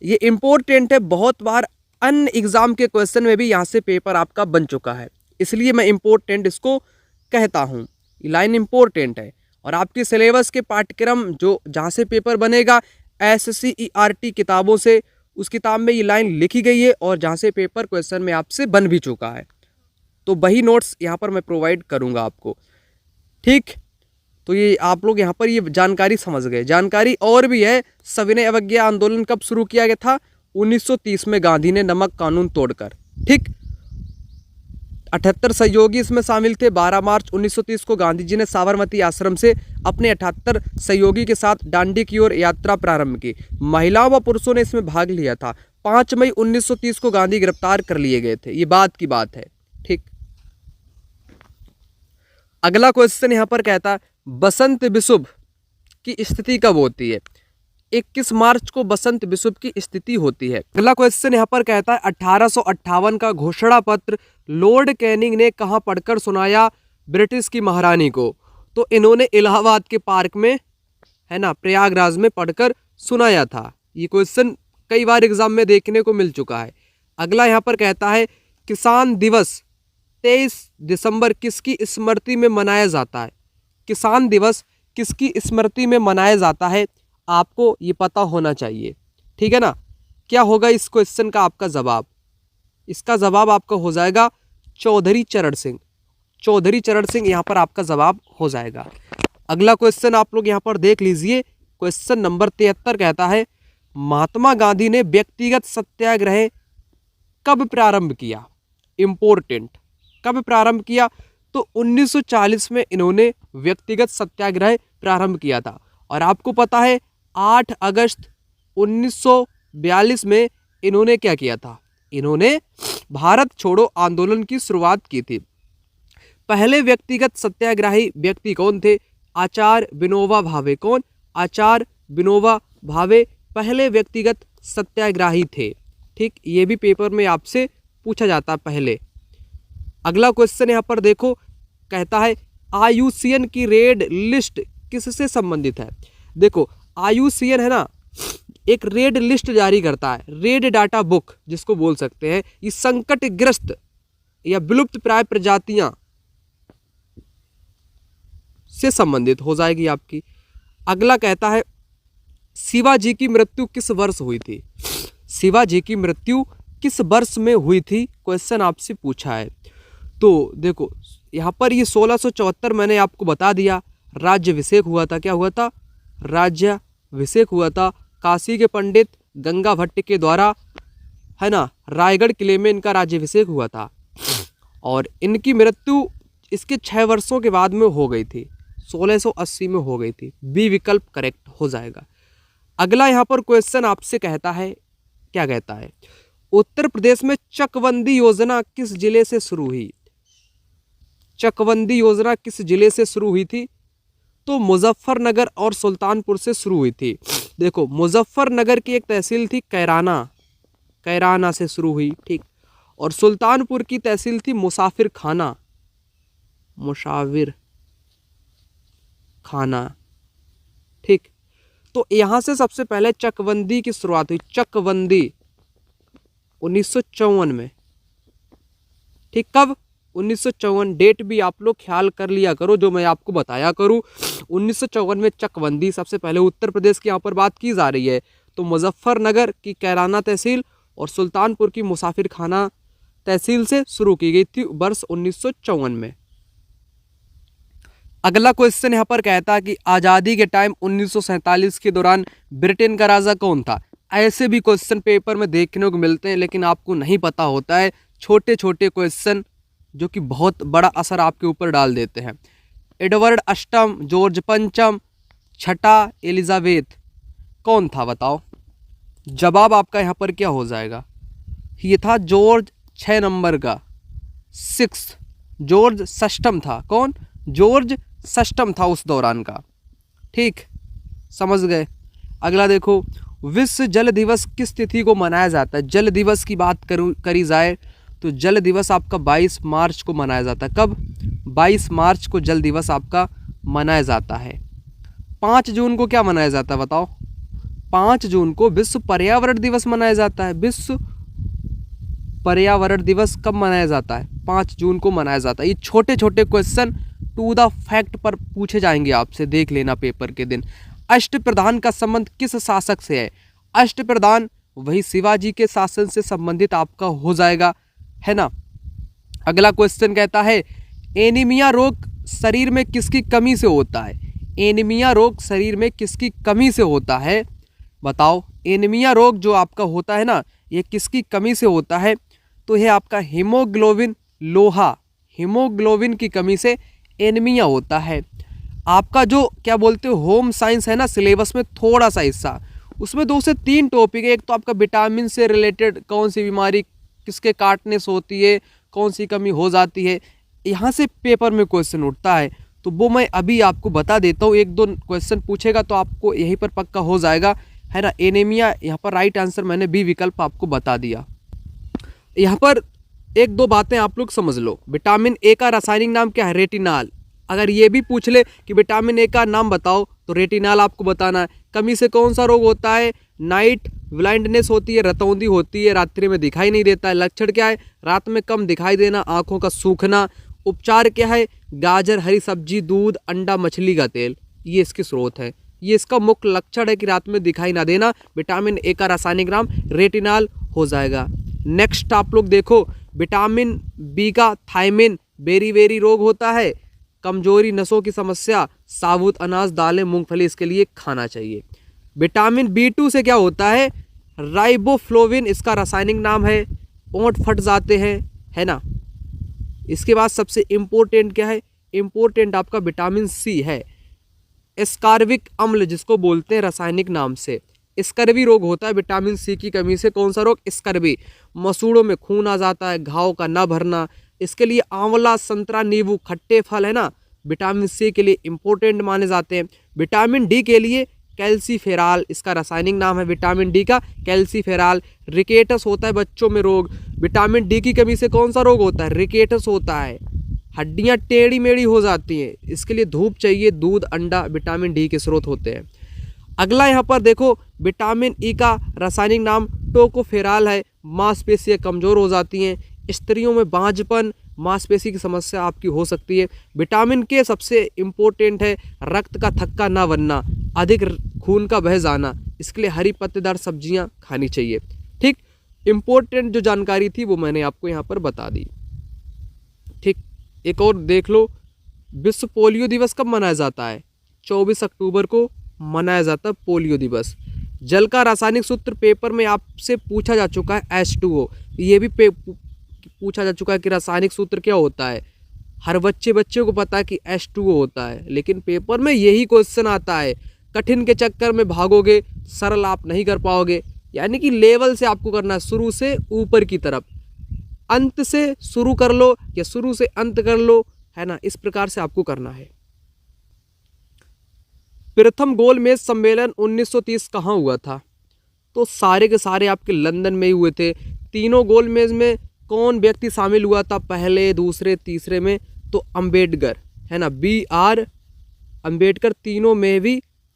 ये इम्पोर्टेंट है, बहुत बार अन्य एग्जाम के क्वेश्चन में भी यहाँ से पेपर आपका बन चुका है, इसलिए मैं इम्पोर्टेंट इसको कहता हूँ। ये लाइन इम्पोर्टेंट है और आपके सिलेबस के पाठ्यक्रम जो जहाँ से पेपर बनेगा SCERT किताबों से, उस किताब में ये लाइन लिखी गई है और जहाँ से पेपर क्वेश्चन में आपसे बन भी चुका है, तो वही नोट्स यहाँ पर मैं प्रोवाइड करूँगा आपको। ठीक, तो ये आप लोग यहाँ पर ये जानकारी समझ गए। जानकारी और भी है, सविनय अवज्ञा आंदोलन कब शुरू किया गया था? 1930 में गांधी ने नमक कानून तोड़कर। ठीक, 78 सहयोगी इसमें शामिल थे। 12 मार्च 1930 को गांधी जी ने साबरमती आश्रम से अपने 78 सहयोगी के साथ दांडी की ओर यात्रा प्रारंभ की। महिलाओं व पुरुषों ने इसमें भाग लिया था। 5 मई 1930 को गांधी गिरफ्तार कर लिए गए थे। ये बात की बात है। ठीक, अगला क्वेश्चन यहाँ पर कहता है बसंत विषुव की स्थिति कब होती है? 21 मार्च को बसंत विषुव की स्थिति होती है। अगला क्वेश्चन यहाँ पर कहता है 1858 का घोषणा पत्र लॉर्ड कैनिंग ने कहाँ पढ़कर सुनाया ब्रिटिश की महारानी को? तो इन्होंने इलाहाबाद के पार्क में, है ना, प्रयागराज में पढ़कर सुनाया था। ये क्वेश्चन कई बार एग्जाम में देखने को मिल चुका है। अगला यहाँ पर कहता है किसान दिवस 23 दिसंबर किसकी स्मृति में मनाया जाता है? किसान दिवस किसकी स्मृति में मनाया जाता है? आपको ये पता होना चाहिए, ठीक है ना। क्या होगा इस क्वेश्चन का आपका जवाब? इसका जवाब आपका हो जाएगा चौधरी चरण सिंह। चौधरी चरण सिंह यहाँ पर आपका जवाब हो जाएगा। अगला क्वेश्चन आप लोग यहाँ पर देख लीजिए। क्वेश्चन नंबर 73 कहता है महात्मा गांधी ने व्यक्तिगत सत्याग्रह कब प्रारंभ किया? इंपॉर्टेंट, कब प्रारंभ किया? तो 1940 में इन्होंने व्यक्तिगत सत्याग्रह प्रारंभ किया था। और आपको पता है 8 अगस्त 1942 में इन्होंने क्या किया था? इन्होंने भारत छोड़ो आंदोलन की शुरुआत की थी। पहले व्यक्तिगत सत्याग्रही व्यक्ति कौन थे? आचार्य विनोबा भावे। कौन? आचार्य विनोबा भावे पहले व्यक्तिगत सत्याग्रही थे। ठीक, ये भी पेपर में आपसे पूछा जाता है पहले। अगला क्वेश्चन यहाँ पर देखो, कहता है IUCN की रेड लिस्ट किससे संबंधित है? देखो IUCN है ना, एक रेड लिस्ट जारी करता है, रेड डाटा बुक जिसको बोल सकते हैं। ये संकटग्रस्त या विलुप्त प्राय प्रजातियां से संबंधित हो जाएगी आपकी। अगला कहता है शिवाजी की मृत्यु किस वर्ष हुई थी? शिवाजी की मृत्यु किस वर्ष में हुई थी? क्वेश्चन आपसे पूछा है। तो देखो यहाँ पर ये 1674 मैंने आपको बता दिया, राज्याभिषेक हुआ था। क्या हुआ था? राज्याभिषेक हुआ था। काशी के पंडित गंगा भट्ट के द्वारा, है ना, रायगढ़ किले में इनका राज्याभिषेक हुआ था और इनकी मृत्यु इसके 6 वर्षों के बाद में हो गई थी, 1680 में हो गई थी। बी विकल्प करेक्ट हो जाएगा। अगला यहाँ पर क्वेश्चन आपसे कहता है, क्या कहता है उत्तर प्रदेश में चकबंदी योजना किस जिले से शुरू हुई? चकबंदी योजना किस जिले से शुरू हुई थी? तो मुजफ्फरनगर और सुल्तानपुर से शुरू हुई थी। देखो मुजफ्फरनगर की एक तहसील थी कैराना से शुरू हुई। ठीक, और सुल्तानपुर की तहसील थी मुसाफिर खाना। ठीक, तो यहां से सबसे पहले चकबंदी की शुरुआत हुई। चकबंदी 1954 में। ठीक, कब? 1954। डेट भी आप लोग ख्याल कर लिया करो जो मैं आपको बताया करूं। 1954 में चकबंदी सबसे पहले उत्तर प्रदेश की यहाँ पर बात की जा रही है, तो मुजफ्फरनगर की कैराना तहसील और सुल्तानपुर की मुसाफिर खाना तहसील से शुरू की गई थी वर्ष 1954 में। अगला क्वेश्चन यहाँ पर कहता है कि आज़ादी के टाइम 1947 के दौरान ब्रिटेन का राजा कौन था? ऐसे भी क्वेश्चन पेपर में देखने को मिलते हैं, लेकिन आपको नहीं पता होता है। छोटे छोटे क्वेश्चन जो कि बहुत बड़ा असर आपके ऊपर डाल देते हैं। एडवर्ड अष्टम, जॉर्ज पंचम, छठा एलिजाबेथ, कौन था बताओ? जवाब आपका यहाँ पर क्या हो जाएगा? ये था जॉर्ज 6 नंबर का, 6। जॉर्ज षष्ठम था। कौन? जॉर्ज षष्ठम था उस दौरान का। ठीक, समझ गए। अगला देखो विश्व जल दिवस किस तिथि को मनाया जाता है? जल दिवस की बात करी जाए तो जल दिवस आपका 22 मार्च को मनाया जाता है। कब? 22 मार्च को जल दिवस आपका मनाया जाता है। 5 जून को क्या मनाया जाता है बताओ? 5 जून को विश्व पर्यावरण दिवस मनाया जाता है। विश्व पर्यावरण दिवस कब मनाया जाता है? 5 जून को मनाया जाता है। ये छोटे छोटे क्वेश्चन टू द फैक्ट पर पूछे जाएंगे आपसे, देख लेना पेपर के दिन। अष्टप्रधान का संबंध किस शासक से है? अष्टप्रधान वही शिवाजी के शासन से संबंधित आपका हो जाएगा, है ना। अगला क्वेश्चन कहता है एनीमिया रोग शरीर में किसकी कमी से होता है? एनीमिया रोग शरीर में किसकी कमी से होता है? बताओ। एनीमिया रोग जो आपका होता है ना, ये किसकी कमी से होता है? तो यह आपका हीमोग्लोबिन लोहा, हीमोग्लोबिन की कमी से एनीमिया होता है। आपका जो क्या बोलते हो होम साइंस है ना, सिलेबस में थोड़ा सा हिस्सा, उसमें 2 से 3 टॉपिक है। एक तो आपका विटामिन से रिलेटेड कौन सी बीमारी किसके काटने से होती है, कौन सी कमी हो जाती है, यहाँ से पेपर में क्वेश्चन उठता है। तो वो मैं अभी आपको बता देता हूँ, 1-2 क्वेश्चन पूछेगा तो आपको यहीं पर पक्का हो जाएगा, है ना। एनीमिया यहाँ पर राइट आंसर मैंने बी विकल्प आपको बता दिया। यहाँ पर 1-2 बातें आप लोग समझ लो। विटामिन ए का रासायनिक नाम क्या है? रेटिनाल। अगर ये भी पूछ ले कि विटामिन ए का नाम बताओ तो रेटिनाल आपको बताना है। कमी से कौन सा रोग होता है? नाइट ब्लाइंडनेस होती है, रतौंधी होती है, रात्रि में दिखाई नहीं देता है। लक्षण क्या है? रात में कम दिखाई देना, आंखों का सूखना। उपचार क्या है? गाजर, हरी सब्जी, दूध, अंडा, मछली का तेल, ये इसके स्रोत है। ये इसका मुख्य लक्षण है कि रात में दिखाई ना देना। विटामिन ए का रासायनिक नाम रेटिनाल हो जाएगा। नेक्स्ट आप लोग देखो, विटामिन बी का थायमिन बेरी रोग होता है। कमजोरी, नसों की समस्या, साबुत अनाज, दालें, मूंगफली इसके लिए खाना चाहिए। विटामिन B2 से क्या होता है? राइबोफ्लोविन इसका रासायनिक नाम है। ओंठ फट जाते हैं, है ना। इसके बाद सबसे इम्पोर्टेंट क्या है? इम्पोर्टेंट आपका विटामिन सी है। एस्कार्बिक अम्ल जिसको बोलते हैं रासायनिक नाम से, स्कर्वी रोग होता है विटामिन सी की कमी से। कौन सा रोग? स्कर्वी। मसूड़ों में खून आ जाता है, घाव का न भरना, इसके लिए आंवला, संतरा, नींबू, खट्टे फल, है ना, विटामिन सी के लिए इंपॉर्टेंट माने जाते हैं। विटामिन डी के लिए कैल्सीफेराल इसका रासायनिक नाम है। विटामिन डी का कैल्सीफेराल। रिकेटस होता है बच्चों में रोग। विटामिन डी की कमी से कौन सा रोग होता है? रिकेटस होता है। हड्डियां टेढ़ी मेढ़ी हो जाती हैं, इसके लिए धूप चाहिए, दूध, अंडा विटामिन डी के स्रोत होते हैं। अगला यहाँ पर देखो, विटामिन ई का रासायनिक नाम टोकोफेराल है। मांसपेशियां कमजोर हो जाती हैं, स्त्रियों में बांझपन, मांसपेशी की समस्या आपकी हो सकती है। विटामिन के सबसे इम्पोर्टेंट है रक्त का थक्का ना बनना, अधिक खून का बह जाना, इसके लिए हरी पत्तेदार सब्जियां खानी चाहिए। ठीक, इम्पोर्टेंट जो जानकारी थी वो मैंने आपको यहाँ पर बता दी। ठीक, एक और देख लो, विश्व पोलियो दिवस कब मनाया जाता है? 24 अक्टूबर को मनाया जाता है पोलियो दिवस। जल का रासायनिक सूत्र पेपर में आपसे पूछा जा चुका है H2O। ये भी पूछा जा चुका है कि रासायनिक सूत्र क्या होता है। हर बच्चे को पता है कि H2O होता है, लेकिन पेपर में यही क्वेश्चन आता है। कठिन के चक्कर में भागोगे, सरल आप नहीं कर पाओगे। यानी कि लेवल से आपको करना है, शुरू से ऊपर की तरफ। अंत से शुरू कर लो या शुरू से अंत कर लो, है ना, इस प्रकार से आपको करना है। प्रथम गोलमेज सम्मेलन 1930 कहाँ हुआ था? तो सारे के सारे आपके लंदन में ही हुए थे। तीनों गोलमेज में कौन व्यक्ति शामिल हुआ था? पहले, दूसरे, तीसरे में? तो अंबेडकर, है ना, BR अंबेडकर।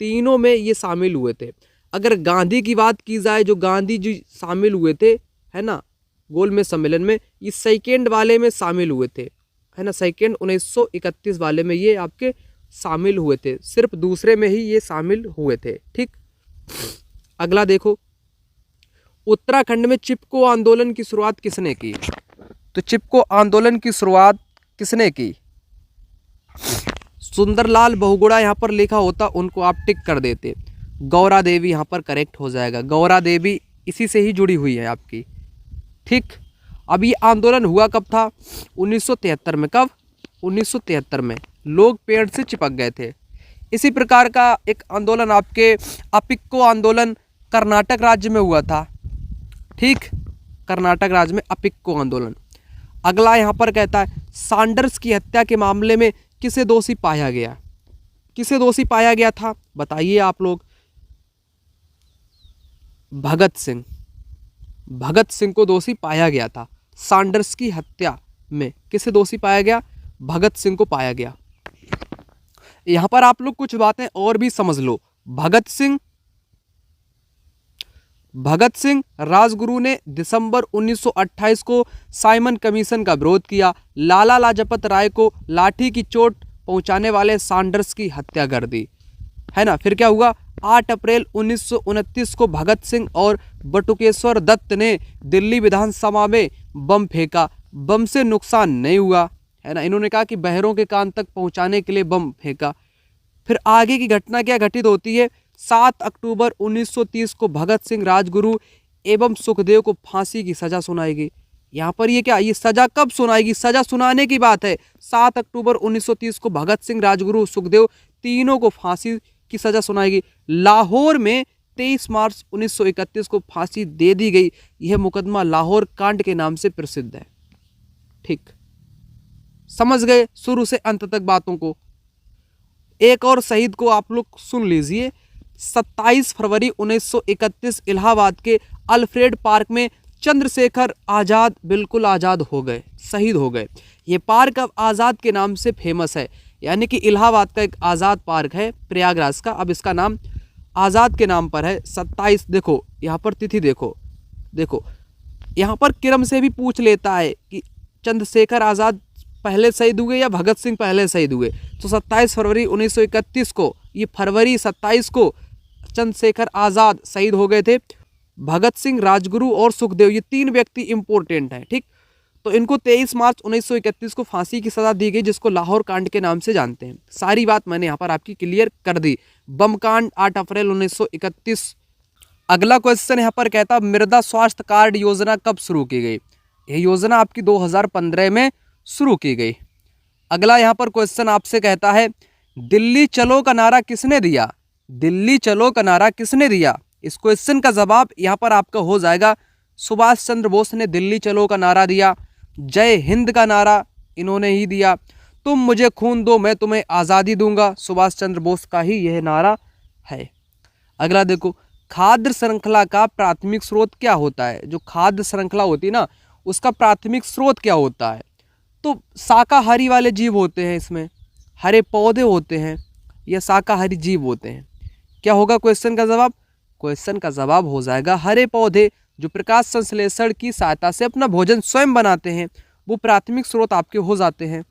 तीनों में ये शामिल हुए थे। अगर गांधी की बात की जाए, जो गांधी जी शामिल हुए थे, है ना, गोलमेज सम्मेलन में, ये सेकेंड वाले में शामिल हुए थे, है ना, सेकेंड 1931 वाले में ये आपके शामिल हुए थे। सिर्फ दूसरे में ही ये शामिल हुए थे। ठीक, अगला देखो, उत्तराखंड में चिपको आंदोलन की शुरुआत किसने की? तो चिपको आंदोलन की शुरुआत किसने की? सुंदरलाल बहुगुणा यहाँ पर लिखा होता, उनको आप टिक कर देते। गौरा देवी यहाँ पर करेक्ट हो जाएगा। गौरा देवी इसी से ही जुड़ी हुई है आपकी। ठीक, अब ये आंदोलन हुआ कब था? 1973 में। कब? 1973 में। लोग पेड़ से चिपक गए थे। इसी प्रकार का एक आंदोलन आपके अपिक्को आंदोलन कर्नाटक राज्य में हुआ था। ठीक, कर्नाटक राज्य में अपिक्को आंदोलन। अगला यहाँ पर कहता है सैंडर्स की हत्या के मामले में किसे दोषी पाया गया? किसे दोषी पाया गया था? बताइए आप लोग। भगत सिंह। भगत सिंह को दोषी पाया गया था सैंडर्स की हत्या में। किसे दोषी पाया गया? भगत सिंह को पाया गया। यहां पर आप लोग कुछ बातें और भी समझ लो। भगत सिंह राजगुरु ने दिसंबर 1928 को साइमन कमीशन का विरोध किया। लाला लाजपत राय को लाठी की चोट पहुंचाने वाले सैंडर्स की हत्या कर दी, है ना। फिर क्या हुआ? 8 अप्रैल 1929 को भगत सिंह और बटुकेश्वर दत्त ने दिल्ली विधानसभा में बम फेंका। बम से नुकसान नहीं हुआ, है ना। इन्होंने कहा कि बहरों के कान तक पहुंचाने के लिए बम फेंका। फिर आगे की घटना क्या घटित होती है? 7 अक्टूबर 1930 को भगत सिंह, राजगुरु एवं सुखदेव को फांसी की सजा सुनाएगी। यहाँ पर ये क्या, ये सजा कब सुनाएगी? सजा सुनाने की बात है। 7 अक्टूबर 1930 को भगत सिंह, राजगुरु, सुखदेव तीनों को फांसी की सजा सुनाएगी। लाहौर में 23 मार्च 1931 को फांसी दे दी गई। यह मुकदमा लाहौर कांड के नाम से प्रसिद्ध है। ठीक, समझ गए शुरू से अंत तक बातों को। एक और शहीद को आप लोग सुन लीजिए। 27 फरवरी 1931 इलाहाबाद के अल्फ्रेड पार्क में चंद्रशेखर आजाद बिल्कुल आजाद हो गए, शहीद हो गए। ये पार्क अब आजाद के नाम से फेमस है, यानी कि इलाहाबाद का एक आजाद पार्क है प्रयागराज का, अब इसका नाम आजाद के नाम पर है। 27, देखो यहाँ पर तिथि देखो यहाँ पर क्रम से भी पूछ लेता है कि चंद्रशेखर आजाद पहले शहीद हुए या भगत सिंह पहले शहीद हुए। तो 27 फरवरी 1931 को, ये फरवरी 27 को चंद्रशेखर आजाद शहीद हो गए थे। भगत सिंह, राजगुरु और सुखदेव, ये 3 व्यक्ति इंपॉर्टेंट हैं। ठीक, तो इनको 23 मार्च 1931 को फांसी की सजा दी गई, जिसको लाहौर कांड के नाम से जानते हैं। सारी बात मैंने यहाँ पर आपकी क्लियर कर दी। बम कांड 8 अप्रैल 1931। अगला क्वेश्चन यहाँ पर कहता, मृदा स्वास्थ्य कार्ड योजना कब शुरू की गई? यह योजना आपकी 2015 में शुरू की गई। अगला यहाँ पर क्वेश्चन आपसे कहता है, दिल्ली चलो का नारा किसने दिया? दिल्ली चलो का नारा किसने दिया? इस क्वेश्चन का जवाब यहाँ पर आपका हो जाएगा, सुभाष चंद्र बोस ने दिल्ली चलो का नारा दिया। जय हिंद का नारा इन्होंने ही दिया। तुम मुझे खून दो मैं तुम्हें आज़ादी दूंगा, सुभाष चंद्र बोस का ही यह नारा है। अगला देखो, खाद्य श्रृंखला का प्राथमिक स्रोत क्या होता है? जो खाद्य श्रृंखला होती है ना, उसका प्राथमिक स्रोत क्या होता है? तो शाकाहारी वाले जीव होते हैं, इसमें हरे पौधे होते हैं, या शाकाहारी जीव होते हैं। क्या होगा क्वेश्चन का जवाब? क्वेश्चन का जवाब हो जाएगा हरे पौधे, जो प्रकाश संश्लेषण की सहायता से अपना भोजन स्वयं बनाते हैं, वो प्राथमिक स्रोत आपके हो जाते हैं।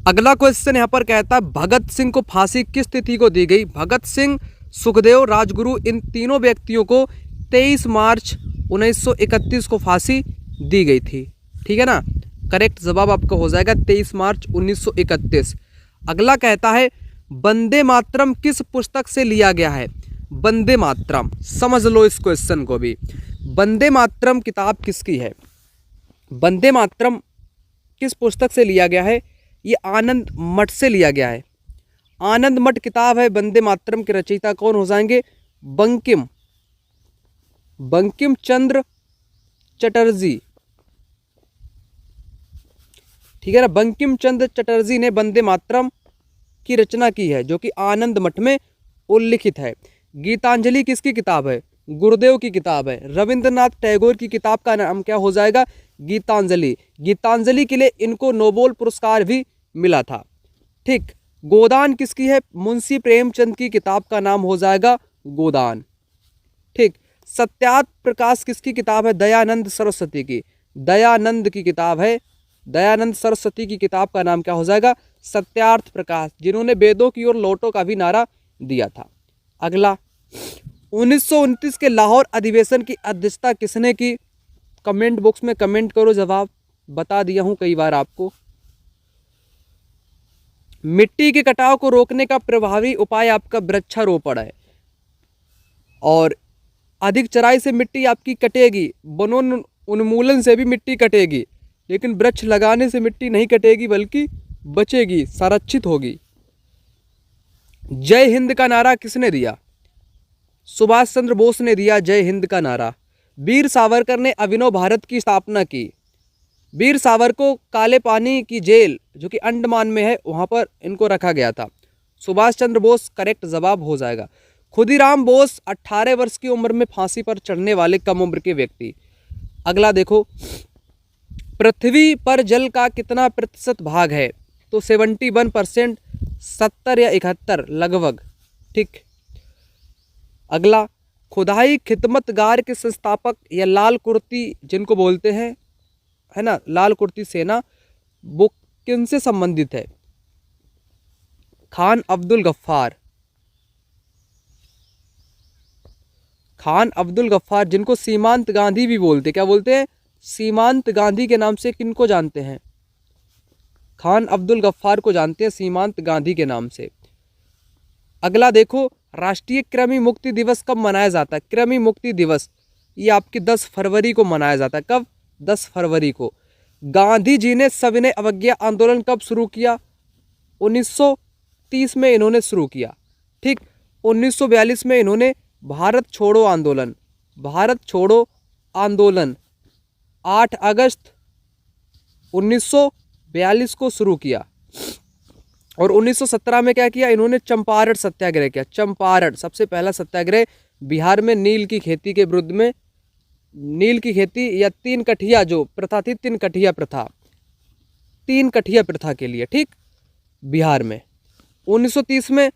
अगला क्वेश्चन यहाँ पर कहता है, भगत सिंह को फांसी किस तिथि को दी गई? भगत सिंह, सुखदेव, राजगुरु, इन तीनों व्यक्तियों को 23 मार्च 1931 को फांसी दी गई थी। ठीक है ना, करेक्ट जवाब आपका हो जाएगा 23 मार्च 1931। अगला कहता है, वंदे मातरम किस पुस्तक से लिया गया है? वंदे मातरम, समझ लो इस क्वेश्चन को भी। वंदे मातरम किताब किसकी है? वंदे मातरम किस पुस्तक से लिया गया है? ये आनंद मठ से लिया गया है। आनंद मठ किताब है। वंदे मातरम के रचयिता कौन हो जाएंगे? बंकिम चंद्र चटर्जी। ठीक है ना, बंकिम चंद्र चटर्जी ने वंदे मातरम की रचना की है, जो कि आनंद मठ में उल्लिखित है। गीतांजलि किसकी किताब है? गुरुदेव की किताब है। रविंद्रनाथ टैगोर की किताब का नाम क्या हो जाएगा? गीतांजलि। गीतांजलि के लिए इनको नोबेल पुरस्कार भी मिला था। ठीक, गोदान किसकी है? मुंशी प्रेमचंद की किताब का नाम हो जाएगा गोदान। ठीक, सत्यार्थ प्रकाश किसकी किताब है? दयानंद सरस्वती की। दयानंद की किताब है। दयानंद सरस्वती की किताब का नाम क्या हो जाएगा? सत्यार्थ प्रकाश, जिन्होंने वेदों की ओर लौटो का भी नारा दिया था। अगला, 1929 के लाहौर अधिवेशन की अध्यक्षता किसने की? कमेंट बॉक्स में कमेंट करो, जवाब बता दिया हूं कई बार आपको। मिट्टी के कटाव को रोकने का प्रभावी उपाय आपका वृक्षारोपण है, और अधिक चराई से मिट्टी आपकी कटेगी, वनोन्मूलन से भी मिट्टी कटेगी, लेकिन वृक्ष लगाने से मिट्टी नहीं कटेगी बल्कि बचेगी, संरक्षित होगी। जय हिंद का नारा किसने दिया? सुभाष चंद्र बोस ने दिया जय हिंद का नारा। वीर सावरकर ने अभिनव भारत की स्थापना की। वीर सावरकर को काले पानी की जेल, जो कि अंडमान में है, वहां पर इनको रखा गया था। सुभाष चंद्र बोस करेक्ट जवाब हो जाएगा। खुदीराम बोस 18 वर्ष की उम्र में फांसी पर चढ़ने वाले कम उम्र के व्यक्ति। अगला देखो, पृथ्वी पर जल का कितना प्रतिशत भाग है? तो 71%, 70 या 71 लगभग। ठीक। अगला, खुदाई खिदमतगार के संस्थापक या लाल कुर्ती जिनको बोलते हैं, है ना, लाल कुर्ती सेना, वो किनसे संबंधित है? खान अब्दुल गफ्फार। खान अब्दुल गफ्फार जिनको सीमांत गांधी भी बोलते, क्या बोलते हैं? सीमांत गांधी के नाम से किनको जानते हैं? खान अब्दुल गफ्फार को जानते हैं सीमांत गांधी के नाम से। अगला देखो, राष्ट्रीय कृमि मुक्ति दिवस कब मनाया जाता है? कृमि मुक्ति दिवस ये आपकी 10 फरवरी को मनाया जाता है। कब? 10 फरवरी को। गांधी जी ने सविनय अवज्ञा आंदोलन कब शुरू किया? 1930 में इन्होंने शुरू किया। ठीक। 1942 में इन्होंने भारत छोड़ो आंदोलन 8 अगस्त 1942 को शुरू किया। और 1917 में क्या किया इन्होंने? चंपारण सत्याग्रह किया। चंपारण सबसे पहला सत्याग्रह बिहार में नील की खेती के विरुद्ध में, नील की खेती या 3 कठिया जो प्रथा थी, 3 कठिया प्रथा के लिए। ठीक। बिहार में 1930 में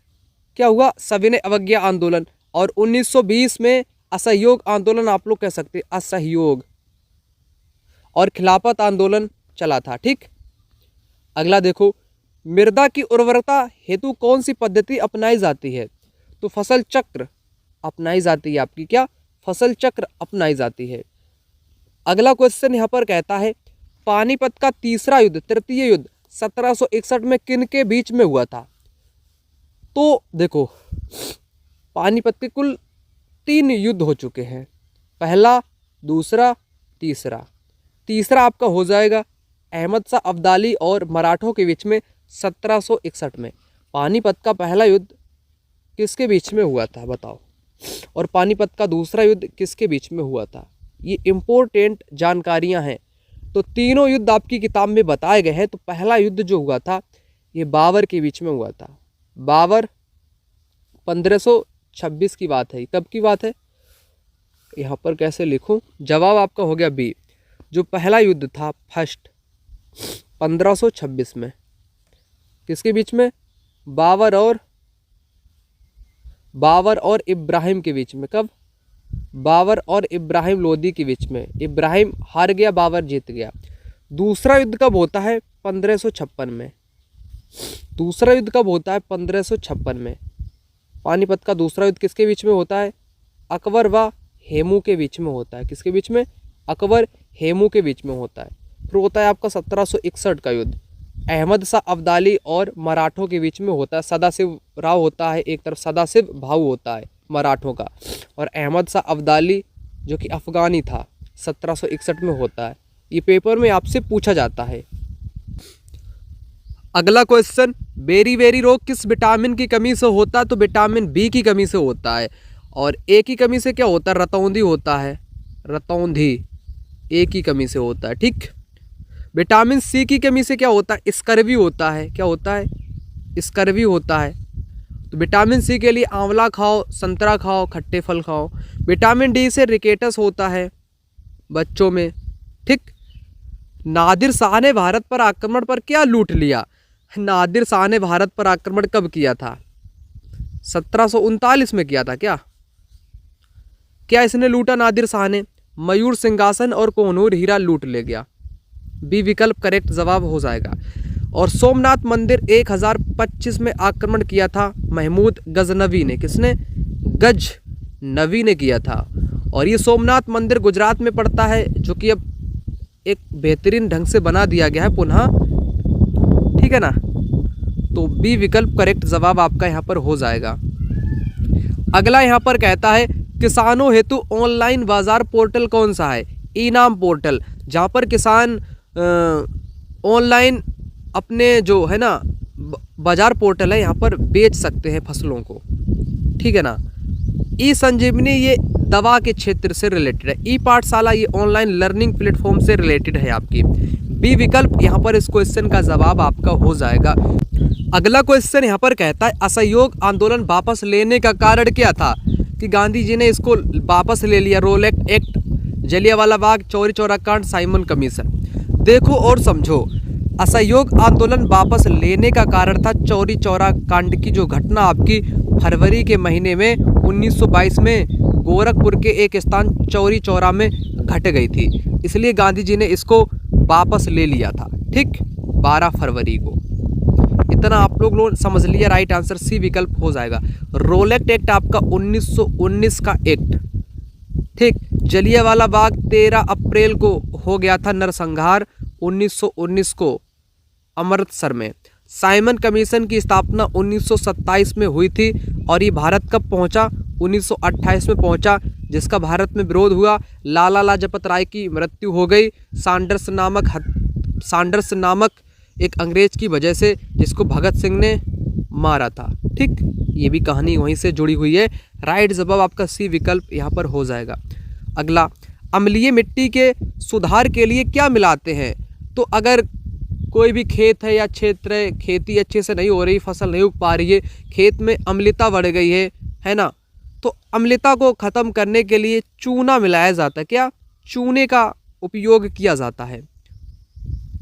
क्या हुआ? सविनय अवज्ञा आंदोलन। और 1920 में असहयोग आंदोलन, आप लोग कह सकते हैं असहयोग, और खिलाफत आंदोलन चला था। ठीक। अगला देखो, मृदा की उर्वरता हेतु कौन सी पद्धति अपनाई जाती है? तो फसल चक्र अपनाई जाती है आपकी। क्या? फसल चक्र अपनाई जाती है। अगला क्वेश्चन यहाँ पर कहता है, पानीपत का तीसरा युद्ध, तृतीय युद्ध 1761 में किन के बीच में हुआ था? तो देखो, पानीपत के कुल 3 युद्ध हो चुके हैं। पहला, दूसरा, तीसरा। तीसरा आपका हो जाएगा अहमद शाह अब्दाली और मराठों के बीच में 1761 में। पानीपत का पहला युद्ध किसके बीच में हुआ था बताओ? और पानीपत का दूसरा युद्ध किसके बीच में हुआ था? ये इम्पोर्टेंट जानकारियां हैं। तो तीनों युद्ध आपकी किताब में बताए गए हैं। तो पहला युद्ध जो हुआ था ये बाबर के बीच में हुआ था। बाबर 1526 की बात है। कब की बात है? यहाँ पर कैसे लिखूं? जवाब आपका हो गया बी। जो पहला युद्ध था फर्स्ट 1526 में, किसके बीच में? बाबर और इब्राहिम के बीच में। कब? बाबर और इब्राहिम लोदी के बीच में। इब्राहिम हार गया, बाबर जीत गया। दूसरा युद्ध कब होता है? 1556 में। दूसरा युद्ध कब होता है? 1556 में। पानीपत का दूसरा युद्ध किसके बीच में होता है? अकबर व हेमू के बीच में होता है। किसके बीच में? अकबर हेमू के बीच में होता है। फिर होता है आपका 1761 का युद्ध, अहमद शाह अब्दाली और मराठों के बीच में होता है। सदाशिव राव होता है एक तरफ, सदाशिव भाऊ होता है मराठों का, और अहमद शाह अब्दाली जो कि अफगानी था 1761 में होता है। ये पेपर में आपसे पूछा जाता है। अगला क्वेश्चन, बेरी रोग किस विटामिन की कमी से होता है? तो विटामिन बी की कमी से होता है। और ए की कमी से क्या होता है? रतौंधी होता है। रतौंधी ए की कमी से होता है। ठीक। विटामिन सी की कमी से क्या होता है? स्कर्वी होता है। क्या होता है? स्कर्वी होता है। तो विटामिन सी के लिए आंवला खाओ, संतरा खाओ, खट्टे फल खाओ। विटामिन डी से रिकेटस होता है बच्चों में। ठीक। नादिर शाह ने भारत पर आक्रमण पर क्या लूट लिया? नादिर शाह ने भारत पर आक्रमण कब किया था? 1739 में किया था। क्या इसने लूटा नादिर शाह ने? मयूर सिंहासन और कोहनूर हीरा लूट ले गया। बी विकल्प करेक्ट जवाब हो जाएगा। और सोमनाथ मंदिर 1025 में आक्रमण किया था महमूद गजनवी ने। किसने? गजनवी ने किया था। और ये सोमनाथ मंदिर गुजरात में पड़ता है, जो कि अब एक बेहतरीन ढंग से बना दिया गया है पुनः। ठीक है ना? तो बी विकल्प करेक्ट जवाब आपका यहाँ पर हो जाएगा। अगला यहाँ पर कहता है, किसानों हेतु ऑनलाइन बाजार पोर्टल कौन सा है? ई नाम पोर्टल, जहाँ पर किसान ऑनलाइन अपने जो है ना बाजार पोर्टल है यहाँ पर बेच सकते हैं फसलों को। ठीक है ना? ई संजीवनी ये दवा के क्षेत्र से रिलेटेड है। ई पाठशाला ये ऑनलाइन लर्निंग प्लेटफॉर्म से रिलेटेड है आपकी। बी विकल्प यहाँ पर इस क्वेश्चन का जवाब आपका हो जाएगा। अगला क्वेश्चन यहाँ पर कहता है असहयोग आंदोलन वापस लेने का कारण क्या था, कि गांधी जी ने इसको वापस ले लिया। रोलेट एक्ट, जलियांवाला बाग, चौरी चौरा कांड, साइमन कमीशन। देखो और समझो, असहयोग आंदोलन वापस लेने का कारण था चौरी चौरा कांड की जो घटना आपकी फरवरी के महीने में 1922 में गोरखपुर के एक स्थान चौरी चौरा में घट गई थी, इसलिए गांधी जी ने इसको वापस ले लिया था। ठीक, 12 फरवरी को। इतना आप लोग समझ लिया, राइट आंसर सी विकल्प हो जाएगा। रोलेट एक्ट आपका 1919 का एक्ट। ठीक, जलियांवाला बाग 13 अप्रैल को हो गया था नरसंहार 1919 को अमृतसर में। साइमन कमीशन की स्थापना 1927 में हुई थी और ये भारत कब पहुंचा, 1928 में पहुंचा, जिसका भारत में विरोध हुआ। लाला लाजपत राय की मृत्यु हो गई सांडर्स नामक एक अंग्रेज की वजह से, जिसको भगत सिंह ने मारा था। ठीक, ये भी कहानी वहीं से जुड़ी हुई है। राइट जवाब आपका सी विकल्प यहाँ पर हो जाएगा। अगला, अम्लीय मिट्टी के सुधार के लिए क्या मिलाते हैं। तो अगर कोई भी खेत है या क्षेत्र है, खेती अच्छे से नहीं हो रही, फसल नहीं उग पा रही है, खेत में अम्लता बढ़ गई है ना, तो अम्लता को ख़त्म करने के लिए चूना मिलाया जाता है। क्या, चूने का उपयोग किया जाता है।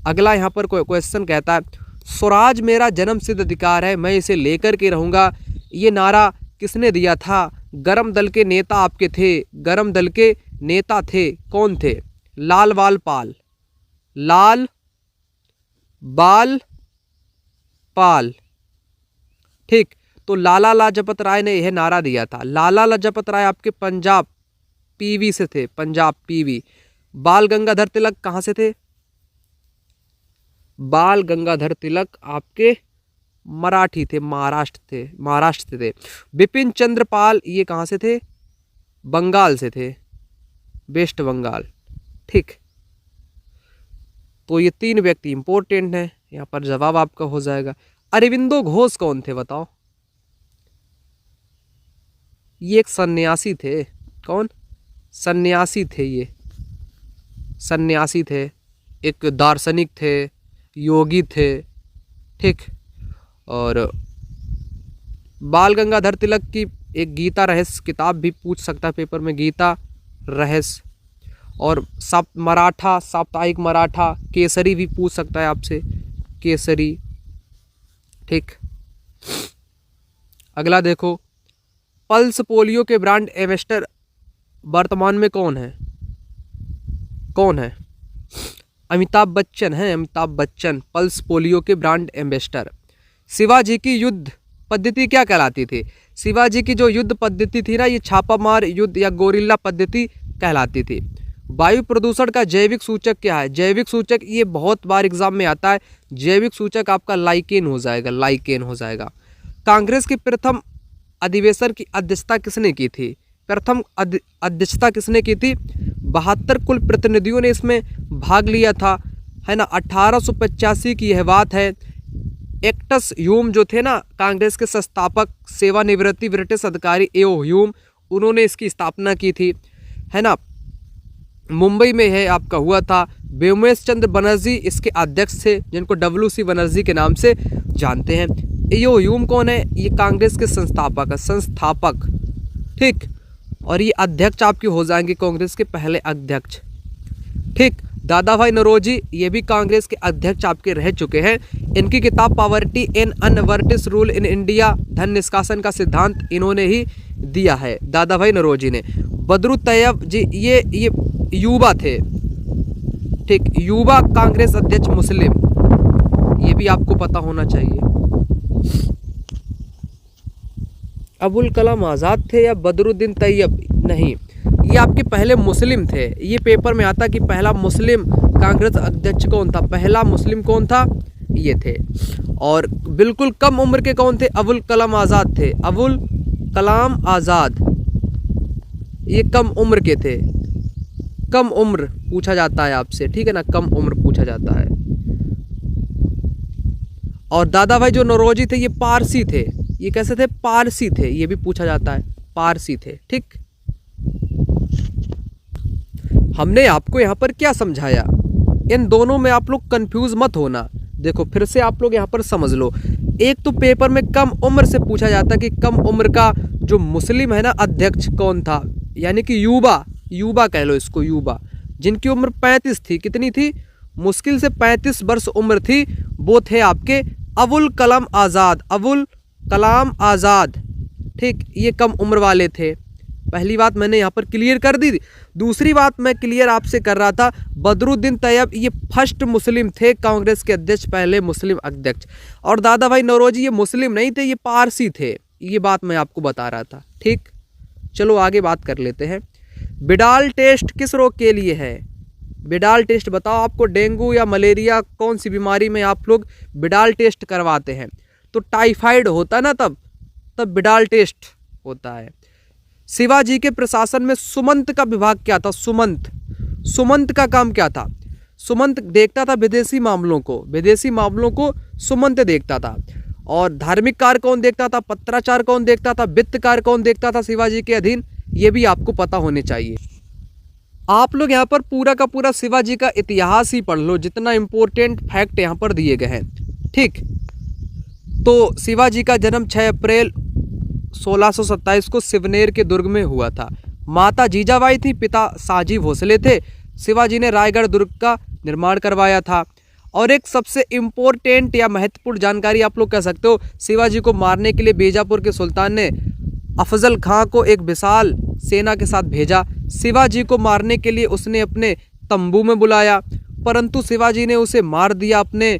अगला यहाँ पर क्वेश्चन कहता है स्वराज मेरा जन्मसिद्ध अधिकार है, मैं इसे लेकर के रहूँगा, ये नारा किसने दिया था। गरम दल के नेता आपके थे, गरम दल के नेता थे, कौन थे। लाल बाल पाल, लाल बाल पाल। ठीक, तो लाला लाजपत राय ने यह नारा दिया था। लाला लाजपत राय आपके पंजाब पीवी से थे, पंजाब पीवी। बाल गंगाधर तिलक कहाँ से थे, बाल गंगाधर तिलक आपके मराठी थे, महाराष्ट्र थे। बिपिन चंद्र पाल ये कहाँ से थे, बंगाल से थे, वेस्ट बंगाल। ठीक, तो ये 3 व्यक्ति इंपॉर्टेंट हैं, यहाँ पर जवाब आपका हो जाएगा। अरविंदो घोष कौन थे बताओ। ये एक सन्यासी थे। कौन, सन्यासी थे, ये सन्यासी थे, एक दार्शनिक थे, योगी थे। ठीक, और बाल गंगाधर तिलक की एक गीता रहस्य किताब भी पूछ सकता है पेपर में, गीता रहस्य। और मराठा, साप्ताहिक मराठा, केसरी भी पूछ सकता है आपसे, केसरी। ठीक, अगला देखो, पल्स पोलियो के ब्रांड एम्बेसडर वर्तमान में कौन है, कौन है। अमिताभ बच्चन है, अमिताभ बच्चन पल्स पोलियो के ब्रांड एम्बेसडर। शिवाजी की युद्ध पद्धति क्या कहलाती थी। शिवाजी की जो युद्ध पद्धति थी ना, ये छापामार युद्ध या गोरिल्ला पद्धति कहलाती थी। वायु प्रदूषण का जैविक सूचक क्या है। जैविक सूचक, ये बहुत बार एग्जाम में आता है, जैविक सूचक आपका लाइकेन हो जाएगा, लाइकेन हो जाएगा। कांग्रेस के प्रथम अधिवेशन की अध्यक्षता किसने की थी, प्रथम अध्यक्षता किसने की थी। 72 कुल प्रतिनिधियों ने इसमें भाग लिया था, है ना। 1885 की यह बात है। एक्टस ह्यूम जो थे ना, कांग्रेस के संस्थापक, सेवानिवृत्ति ब्रिटिश अधिकारी एओ ह्यूम, उन्होंने इसकी स्थापना की थी, है ना। मुंबई में है आपका हुआ था। व्योमेश चंद्र बनर्जी इसके अध्यक्ष थे, जिनको WC बनर्जी के नाम से जानते हैं। एओ ह्यूम कौन है, ये कांग्रेस के संस्थापक। ठीक, और ये अध्यक्ष आपके हो जाएंगे, कांग्रेस के पहले अध्यक्ष। ठीक, दादा भाई नौरोजी ये भी कांग्रेस के अध्यक्ष आपके रह चुके हैं। इनकी किताब poverty and un-British rule in India, धन निष्कासन का सिद्धांत इन्होंने ही दिया है, दादा भाई नौरोजी ने। बदरू तैयब जी ये युवा थे। ठीक, युवा कांग्रेस अध्यक्ष मुस्लिम, ये भी आपको पता होना चाहिए। अबुल कलाम आज़ाद थे या बदरुद्दीन तैयब, नहीं, ये आपके पहले मुस्लिम थे। ये पेपर में आता कि पहला मुस्लिम कांग्रेस अध्यक्ष कौन था, पहला मुस्लिम कौन था, ये थे। और बिल्कुल कम उम्र के कौन थे, अबुल कलाम आज़ाद थे। अबुल कलाम आज़ाद ये कम उम्र के थे। कम उम्र पूछा जाता है आपसे, ठीक है ना, कम उम्र पूछा जाता है। और दादा भाई जो नौरोजी थे ये पारसी थे। ये कैसे थे, पारसी थे, ये भी पूछा जाता है, पारसी थे। ठीक, हमने आपको यहाँ पर क्या समझाया, इन दोनों में आप लोग कंफ्यूज मत होना। देखो फिर से आप लोग यहाँ पर समझ लो, एक तो पेपर में कम उम्र से पूछा जाता है कि कम उम्र का जो मुस्लिम है ना अध्यक्ष कौन था, यानी कि युवा कह लो इसको, युवा, जिनकी उम्र 35 थी। कितनी थी? मुश्किल से 35 वर्ष उम्र थी। वो थे आपके अबुल कलाम आज़ाद। ठीक, ये कम उम्र वाले थे। पहली बात मैंने यहाँ पर क्लियर कर दी। दूसरी बात मैं क्लियर आपसे कर रहा था, बदरुद्दीन तैयब ये फर्स्ट मुस्लिम थे कांग्रेस के अध्यक्ष, पहले मुस्लिम अध्यक्ष। और दादा भाई नौरोजी ये मुस्लिम नहीं थे, ये पारसी थे। ये बात मैं आपको बता रहा था। ठीक, चलो आगे बात कर लेते हैं। बिडाल टेस्ट किस रोग के लिए है? बिडाल टेस्ट बताओ, आपको डेंगू या मलेरिया कौन सी बीमारी में आप लोग बिडाल टेस्ट करवाते हैं? तो टाइफाइड होता ना तब बिडाल टेस्ट होता है। शिवाजी के प्रशासन में सुमंत का विभाग क्या था? सुमंत का काम क्या था? सुमंत देखता था विदेशी मामलों को सुमंत देखता था। और धार्मिक कार्य कौन देखता था? पत्राचार कौन देखता था? वित्त कार्य कौन देखता था शिवाजी के अधीन? ये भी आपको पता होने चाहिए। आप लोग यहाँ पर पूरा का पूरा शिवाजी का इतिहास ही पढ़ लो, जितना इंपॉर्टेंट फैक्ट यहाँ पर दिए गए हैं। ठीक, तो शिवाजी का जन्म 6 अप्रैल 1627 को सिवनेर के दुर्ग में हुआ था। माता जीजाबाई थी, पिता साजी भोसले थे। शिवाजी ने रायगढ़ दुर्ग का निर्माण करवाया था। और एक सबसे इम्पोर्टेंट या महत्वपूर्ण जानकारी आप लोग कह सकते हो, शिवाजी को मारने के लिए बीजापुर के सुल्तान ने अफजल खां को एक विशाल सेना के साथ भेजा। शिवाजी को मारने के लिए उसने अपने तंबू में बुलाया, परंतु शिवाजी ने उसे मार दिया अपने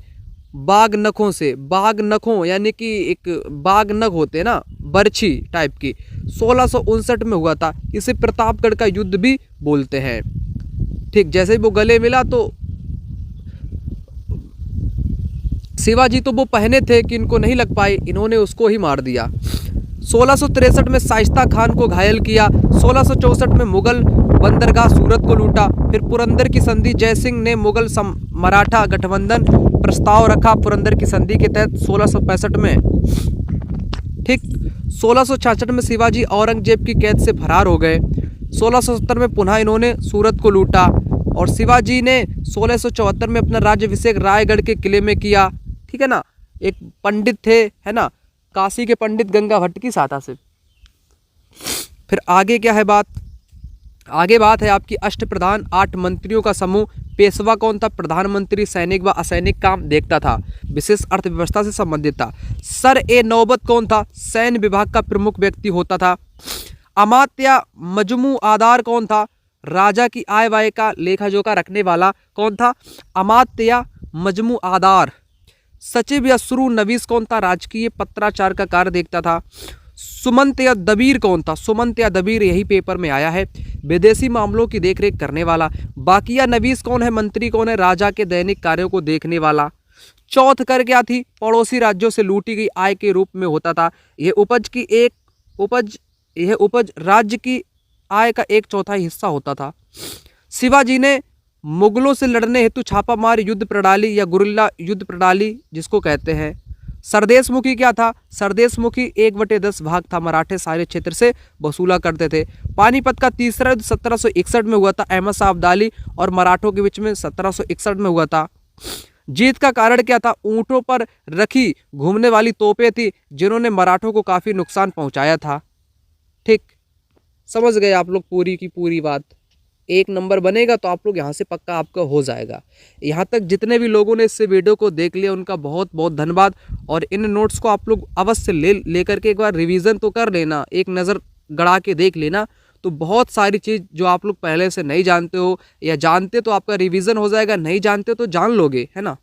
बाघ नखों से। बाघ नखों यानी कि एक बाघ नख होते हैं ना, बर्छी टाइप की। 1659 में हुआ था। इसे प्रतापगढ़ का युद्ध भी बोलते हैं। ठीक, जैसे ही वो गले मिला तो शिवाजी तो वो पहने थे कि इनको नहीं लग पाए, इन्होंने उसको ही मार दिया। 1663 में शाइस्ता खान को घायल किया। 1664 में मुगल बंदरगाह सूरत को लूटा। फिर पुरंदर की संधि, जयसिंह ने मुगल मराठा गठबंधन प्रस्ताव रखा पुरंदर की संधि के तहत 1665 में। ठीक, 1666 में शिवाजी औरंगजेब की कैद से फरार हो गए। 1670 में पुनः इन्होंने सूरत को लूटा। और शिवाजी ने 1674 में अपना राज्याभिषेक रायगढ़ के किले में किया। ठीक है ना, एक पंडित थे, है ना, काशी के पंडित गंगा भट्ट की सहायता से। फिर आगे क्या है बात? आगे बात है आपकी अष्टप्रधान, 8 मंत्रियों का समूह। पेशवा कौन था? प्रधानमंत्री सैनिक व असैनिक काम देखता था, विशेष अर्थव्यवस्था से संबंधित था। सर ए नौबत कौन था? सैन्य विभाग का प्रमुख व्यक्ति होता था। अमात्या मजमू आदार कौन था? राजा की आय व्यय का लेखा जोखा रखने वाला कौन था? अमात्या मजमू आदार। सचिव या सुरू नवीस कौन था? राजकीय पत्राचार का कार्य देखता था। सुमंत या दबीर कौन था? सुमंत या दबीर, यही पेपर में आया है, विदेशी मामलों की देखरेख करने वाला। बाकिया नवीस कौन है? मंत्री कौन है? राजा के दैनिक कार्यों को देखने वाला। चौथ कर क्या थी? पड़ोसी राज्यों से लूटी गई आय के रूप में होता था। यह उपज राज्य की आय का 1/4 हिस्सा होता था। शिवाजी ने मुगलों से लड़ने हेतु छापामार युद्ध प्रणाली या गुरिल्ला युद्ध प्रणाली जिसको कहते हैं। सरदेशमुखी क्या था? सरदेशमुखी 1/10 भाग था, मराठे सारे क्षेत्र से वसूला करते थे। पानीपत का तीसरा युद्ध 1761 में हुआ था, अहमद शाह अब्दाली और मराठों के बीच में 1761 में हुआ था। जीत का कारण क्या था? ऊंटों पर रखी घूमने वाली तोपें थी, जिन्होंने मराठों को काफी नुकसान पहुंचाया था। ठीक, समझ गए आप लोग पूरी की पूरी बात। 1 नंबर बनेगा तो आप लोग यहाँ से पक्का आपका हो जाएगा। यहाँ तक जितने भी लोगों ने इस वीडियो को देख लिया उनका बहुत बहुत धन्यवाद। और इन नोट्स को आप लोग अवश्य लेकर के एक बार रिवीजन तो कर लेना, एक नज़र गड़ा के देख लेना। तो बहुत सारी चीज़ जो आप लोग पहले से नहीं जानते हो या जानते तो आपका रिवीजन हो जाएगा, नहीं जानते तो जान लोगे, है ना।